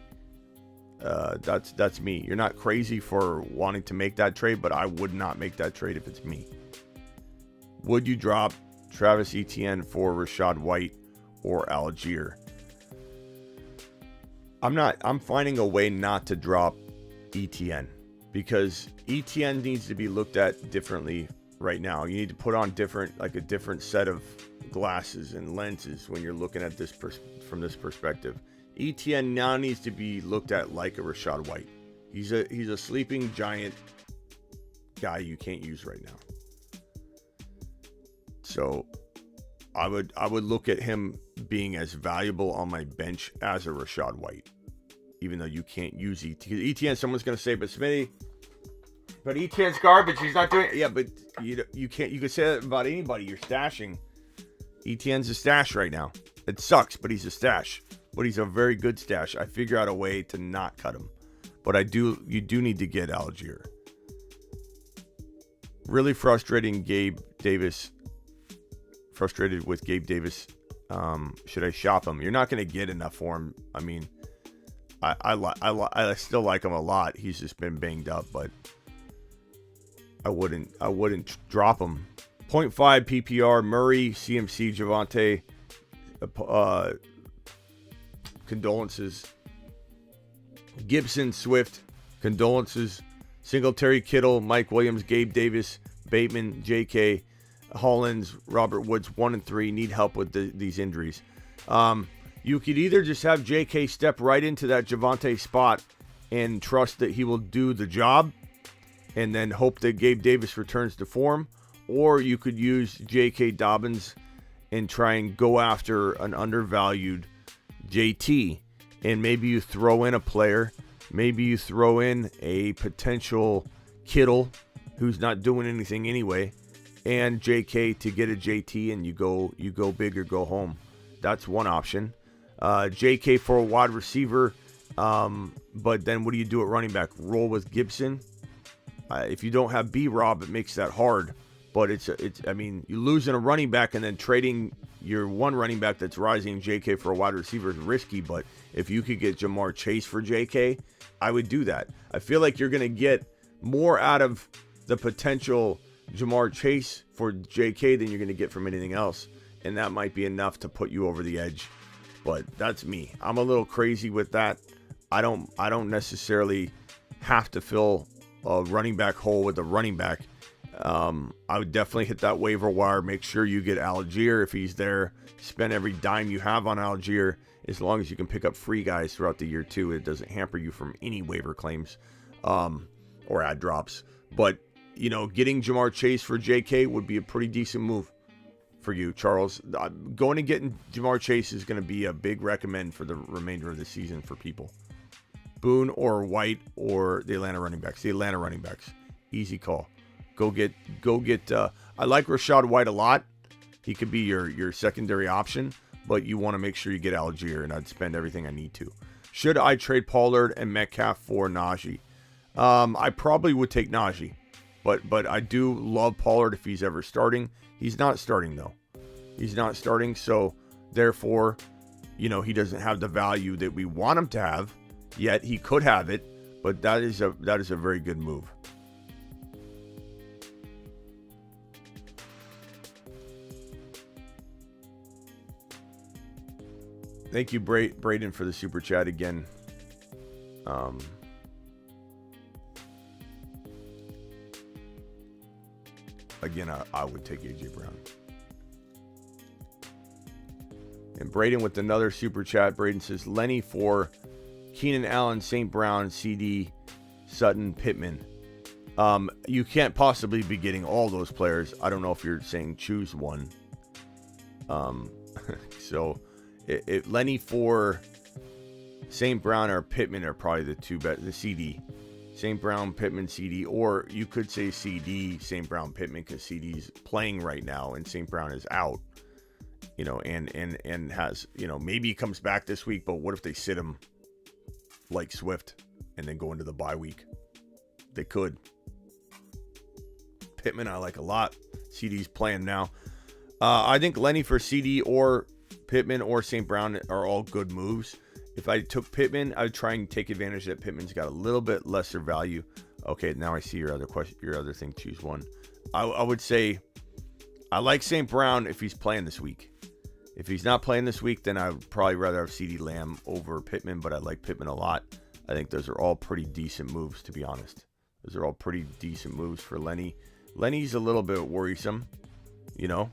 That's me. You're not crazy for wanting to make that trade, but I would not make that trade if it's me. Would you drop Travis Etienne for Rachaad White or Algier? I'm finding a way not to drop Etienne, because Etienne needs to be looked at differently right now. You need to put on a different set of glasses and lenses when you're looking at this from this perspective. Etienne now needs to be looked at like a Rachaad White. He's a sleeping giant guy you can't use right now. So I would look at him being as valuable on my bench as a Rachaad White, even though you can't use Etienne. Someone's going to say, but Smitty, but Etienne's garbage. He's not doing it. Yeah, but you can't. You could say that about anybody you're stashing. Etienne's a stash right now. It sucks, but he's a stash. But he's a very good stash. I figure out a way to not cut him. But you do need to get Algier. Really frustrating Gabe Davis. Frustrated with Gabe Davis. Should I shop him? You're not going to get enough for him. I mean, I still like him a lot. He's just been banged up, but I wouldn't drop him. 0.5 PPR, Murray, CMC, Javonte. Condolences. Gibson, Swift, condolences. Singletary, Kittle, Mike Williams, Gabe Davis, Bateman, JK, Hollins, Robert Woods, 1-3, need help with these injuries. You could either just have JK step right into that Javonte spot and trust that he will do the job and then hope that Gabe Davis returns to form, or you could use J.K. Dobbins and try and go after an undervalued JT, and maybe you throw in a player, maybe you throw in a potential Kittle who's not doing anything anyway, and JK to get a JT, and you go big or go home. That's one option. JK for a wide receiver, but then what do you do at running back? Roll with Gibson. If you don't have B-Rob, it makes that hard. But I mean, you losing a running back and then trading your one running back that's rising, JK, for a wide receiver is risky. But if you could get Jamar Chase for JK, I would do that. I feel like you're going to get more out of the potential Jamar Chase for JK than you're going to get from anything else. And that might be enough to put you over the edge. But that's me. I'm a little crazy with that. I don't necessarily have to fill a running back hole with a running back. I would definitely hit that waiver wire. Make sure you get Algier if he's there. Spend every dime you have on Algier, as long as you can pick up free guys throughout the year too. It doesn't hamper you from any waiver claims or ad drops. But getting Jamar Chase for JK would be a pretty decent move for you, Charles. Going and getting Jamar Chase is going to be a big recommend for the remainder of the season for people. Boone or White or the Atlanta running backs. The Atlanta running backs. Easy call. Go get. I like Rachaad White a lot. He could be your secondary option, but you want to make sure you get Algier, and I'd spend everything I need to. Should I trade Pollard and Metcalf for Najee? I probably would take Najee, but I do love Pollard if he's ever starting. He's not starting though. He's not starting, so therefore, he doesn't have the value that we want him to have. Yet he could have it, but that is a very good move. Thank you, Braden, for the super chat again. Again, I would take A.J. Brown. And Braden with another super chat. Braden says, Lenny for Keenan Allen, St. Brown, CD, Sutton, Pittman. You can't possibly be getting all those players. I don't know if you're saying choose one. So if Lenny for St. Brown or Pittman are probably the two best. The CD. St. Brown, Pittman, CD. Or you could say CD, St. Brown, Pittman, because CD's playing right now and St. Brown is out. You know, and has, you know, maybe he comes back this week, but what if they sit him like Swift and then go into the bye week? They could. Pittman I like a lot. CD's playing now. I think Lenny for CD or Pittman or St. Brown are all good moves. If I took Pittman, I would try and take advantage that Pittman's got a little bit lesser value. Okay, now I see your other question, your other thing. Choose one. I would say I like St. Brown if he's playing this week. If he's not playing this week, then I would probably rather have CD Lamb over Pittman, but I like Pittman a lot. I think those are all pretty decent moves, to be honest. Those are all pretty decent moves for Lenny. Lenny's a little bit worrisome, you know.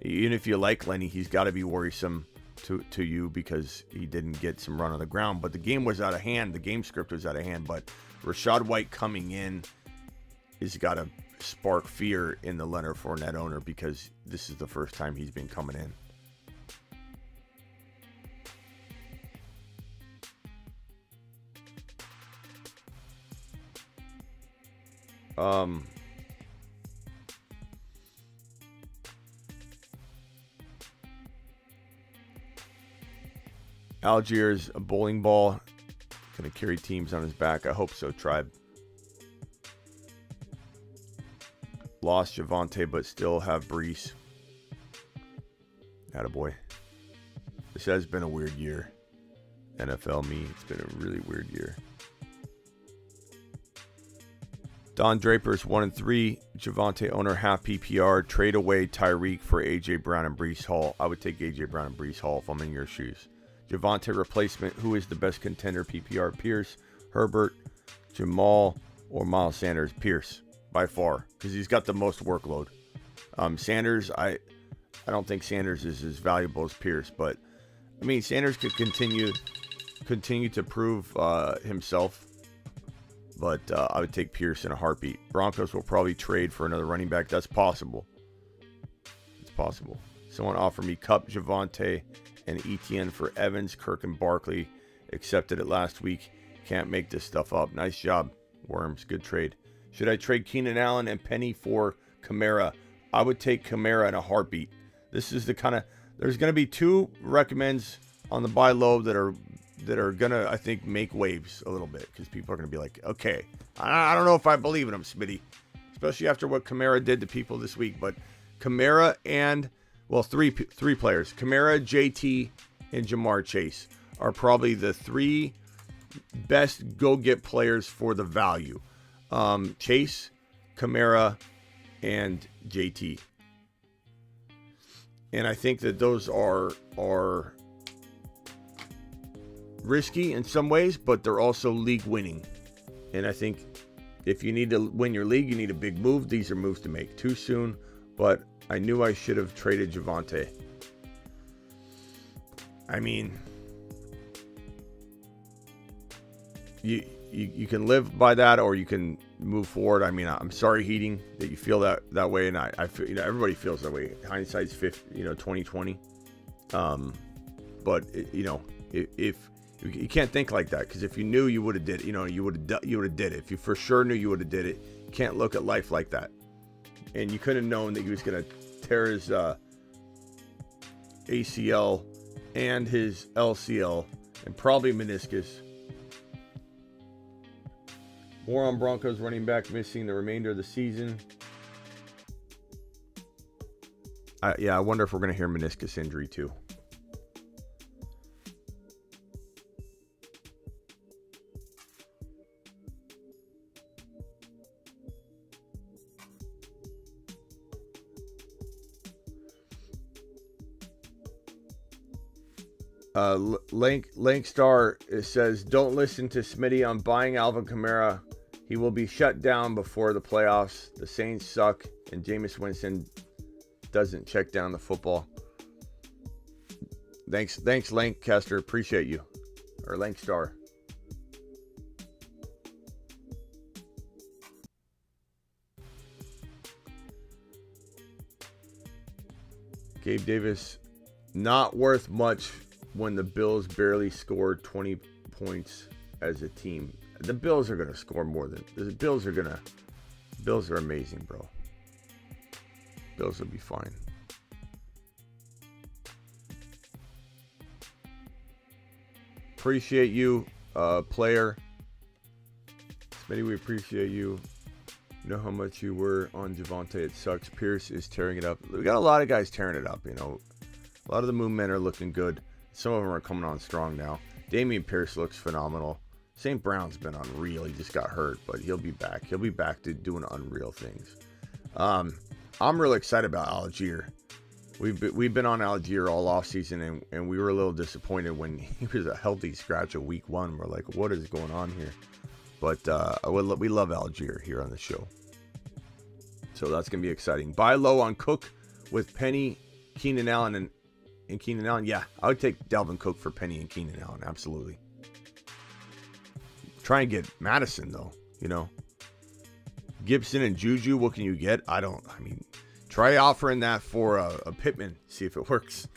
Even if you like Lenny, he's got to be worrisome to you because he didn't get some run on the ground. But the game was out of hand. The game script was out of hand. But Rachaad White coming in has got to spark fear in the Leonard Fournette owner because this is the first time he's been coming in. Algiers, a bowling ball. Going to carry teams on his back. I hope so, Tribe. Lost Javonte, but still have Brees. Attaboy. This has been a weird year. NFL me, it's been a really weird year. Don Draper's 1-3. Javonte owner half PPR. Trade away Tyreke for AJ Brown and Brees Hall. I would take AJ Brown and Brees Hall if I'm in your shoes. Javonte replacement. Who is the best contender? PPR. Pierce, Herbert, Jamal, or Miles Sanders? Pierce by far because he's got the most workload. Sanders, I don't think Sanders is as valuable as Pierce, but I mean Sanders could continue to prove himself. But I would take Pierce in a heartbeat. Broncos will probably trade for another running back. That's possible. It's possible. Someone offered me Kupp, Javonte, and Etienne for Evans, Kirk, and Barkley. Accepted it last week. Can't make this stuff up. Nice job, Worms. Good trade. Should I trade Keenan Allen and Penny for Kamara? I would take Kamara in a heartbeat. This is the kind of... There's going to be two recommends on the buy low that are going to, I think, make waves a little bit because people are going to be like, okay, I don't know if I believe in him, Smitty, especially after what Kamara did to people this week. But Kamara and, well, three players, Kamara, JT, and Jamar Chase are probably the three best go-get players for the value. Chase, Kamara, and JT. And I think that those are risky in some ways, but they're also league winning. And I think if you need to win your league, you need a big move. These are moves to make. Too soon, but I knew I should have traded Javonte. I mean, you can live by that or you can move forward. I mean, I'm sorry, Heating, that you feel that way, and I feel, everybody feels that way. Hindsight's 2020. But if you can't think like that, because if you knew, you would have did it. You would have did it. If you for sure knew, you would have did it. You can't look at life like that. And you could have known that he was going to tear his ACL and his LCL and probably meniscus. More on Broncos running back missing the remainder of the season. I wonder if we're going to hear meniscus injury too. Lankstar, it says, don't listen to Smitty on buying Alvin Kamara. He will be shut down before the playoffs. The Saints suck, and Jameis Winston doesn't check down the football. Thanks, Lancaster. Appreciate you. Or Lankstar. Gabe Davis, not worth much when the Bills barely scored 20 points as a team. The Bills are going to score more than... The Bills are amazing, bro. Bills will be fine. Appreciate you, player. Smitty, we appreciate you. You know how much you were on Javonte. It sucks. Pierce is tearing it up. We got a lot of guys tearing it up, you know. A lot of the movement are looking good. Some of them are coming on strong now. Damian Pierce looks phenomenal. St. Brown's been unreal. He just got hurt, but he'll be back. He'll be back to doing unreal things. I'm really excited about Algier. We've been on Algier all offseason, and we were a little disappointed when he was a healthy scratch of week 1. We're like, what is going on here? But we love Algier here on the show. So that's going to be exciting. Buy low on Cook with Penny, Keenan Allen, and Keenan Allen. Yeah, I would take Dalvin Cook for Penny and Keenan Allen. Absolutely. Try and get Madison, though. You know. Gibson and Juju, what can you get? Try offering that for a Pittman. See if it works.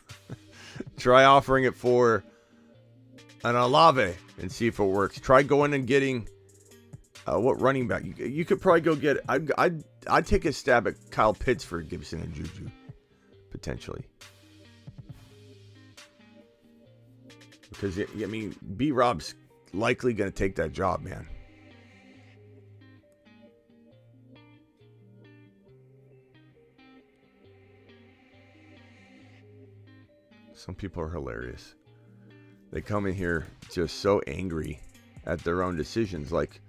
Try offering it for an Olave and see if it works. Try going and getting... what running back? You could probably go get... I'd take a stab at Kyle Pitts for Gibson and Juju. Potentially. Because, B-Rob's likely going to take that job, man. Some people are hilarious. They come in here just so angry at their own decisions. Like,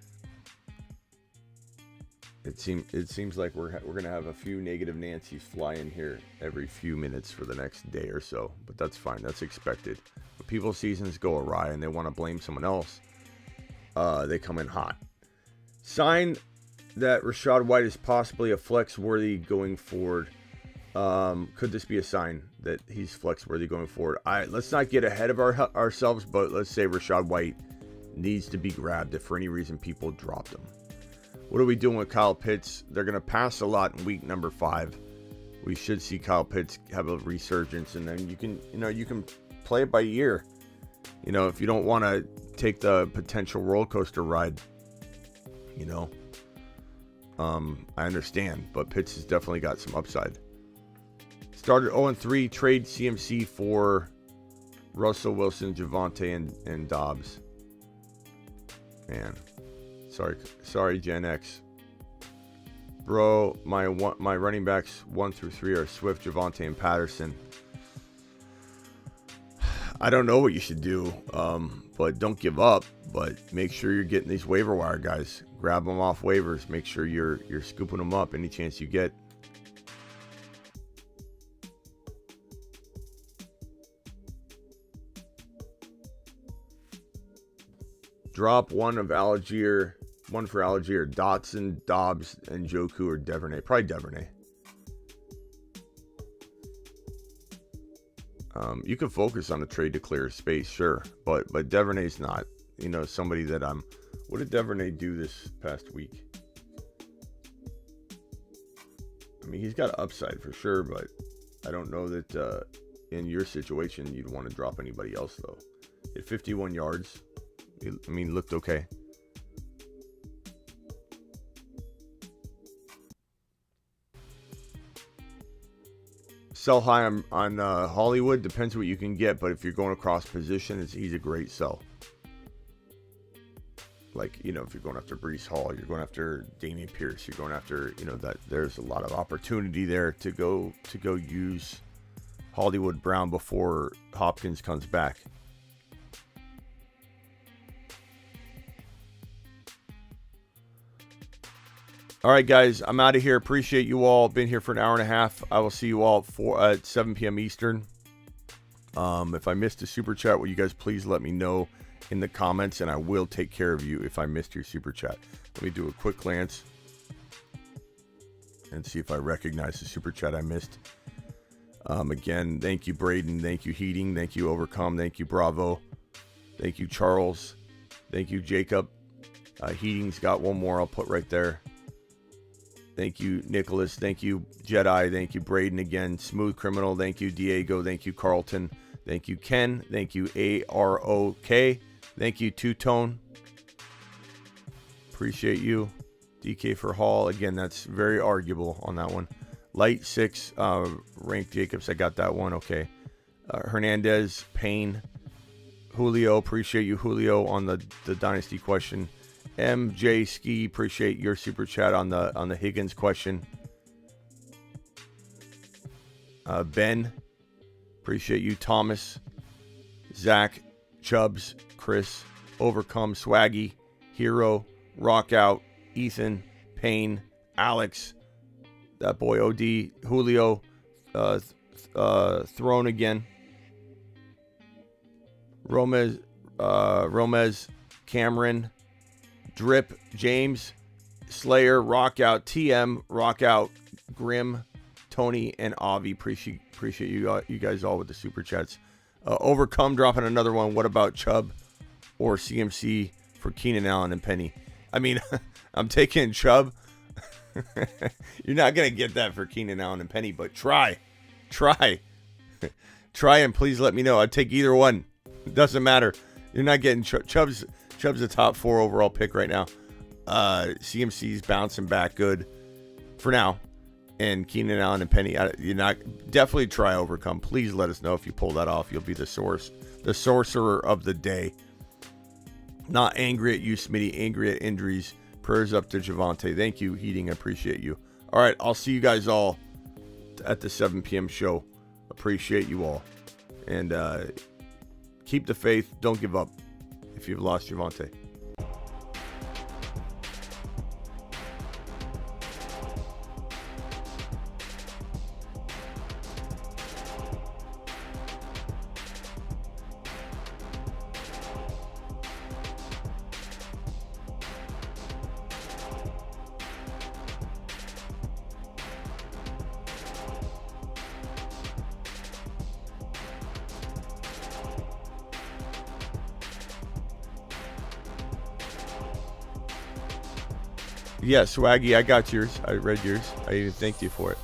it seems like we're gonna have a few negative Nancys fly in here every few minutes for the next day or so. But that's fine. That's expected. When people's seasons go awry and they want to blame someone else, they come in hot. Sign that Rachaad White is possibly a flex worthy going forward. Could this be a sign that he's flex worthy going forward? Let's not get ahead of ourselves, but let's say Rachaad White needs to be grabbed if for any reason people dropped him. What are we doing with Kyle Pitts? They're going to pass a lot in week number 5. We should see Kyle Pitts have a resurgence, and then you can play it by ear. If you don't want to take the potential roller coaster ride, I understand, but Pitts has definitely got some upside. Started 0-3, trade CMC for Russell Wilson, Javonte, and Dobbs. Man, sorry, Gen X. Bro, my running backs 1 through 3 are Swift, Javonte, and Patterson. I don't know what you should do, but don't give up. But make sure you're getting these waiver wire guys. Grab them off waivers. Make sure you're scooping them up any chance you get. Drop one for Algier, Dotson, Dobbs, and Joku or Duvernay. Probably Duvernay. You can focus on the trade to clear space, sure, but Duvernay's not. Somebody that I'm. What did Duvernay do this past week? He's got upside for sure, but I don't know that in your situation you'd want to drop anybody else though. At 51 yards. Looked okay. Sell high on Hollywood. Depends what you can get, but if you're going across position, he's a great sell. Like, if you're going after Breece Hall, you're going after Damian Pierce, you're going after, that there's a lot of opportunity there to go use Hollywood Brown before Hopkins comes back. All right, guys, I'm out of here. Appreciate you all. Been here for an hour and a half. I will see you all at 7 p.m. Eastern. If I missed a super chat, will you guys please let me know in the comments, and I will take care of you if I missed your super chat. Let me do a quick glance and see if I recognize the super chat I missed. Again, thank you, Braden. Thank you, Heating. Thank you, Overcome. Thank you, Bravo. Thank you, Charles. Thank you, Jacob. Heating's got one more I'll put right there. Thank you, Nicholas. Thank you, Jedi. Thank you, Braden again. Smooth Criminal. Thank you, Diego. Thank you, Carlton. Thank you, Ken. Thank you, AROK. Thank you, Two Tone. Appreciate you. DK for Hall. Again, that's very arguable on that one. Light 6, Rank Jacobs. I got that one. Okay. Hernandez, Payne. Julio. Appreciate you, Julio, on the Dynasty question. MJ Ski, appreciate your super chat on the Higgins question. Ben, appreciate you. Thomas, Zach, Chubbs, Chris, Overcome, Swaggy, Hero, Rockout, Ethan, Payne, Alex, that boy OD, Julio, Throne again, Romez, Cameron, Drip, James, Slayer, Rockout, TM, Rockout, Grim, Tony, and Avi. Appreciate you guys all with the super chats. Overcome dropping another one. What about Chubb or CMC for Keenan Allen and Penny? I mean, I'm taking Chubb. You're not going to get that for Keenan Allen and Penny, but try. Try and please let me know. I'd take either one. It doesn't matter. You're not getting Chubb's a top 4 overall pick right now. CMC's bouncing back good for now. And Keenan Allen and Penny, definitely try Overcome. Please let us know if you pull that off. You'll be the sorcerer of the day. Not angry at you, Smitty. Angry at injuries. Prayers up to Javonte. Thank you, Heating. I appreciate you. All right, I'll see you guys all at the 7 p.m. show. Appreciate you all. And keep the faith. Don't give up if you've lost Javonte. Yeah, Swaggy, I got yours. I read yours. I even thanked you for it.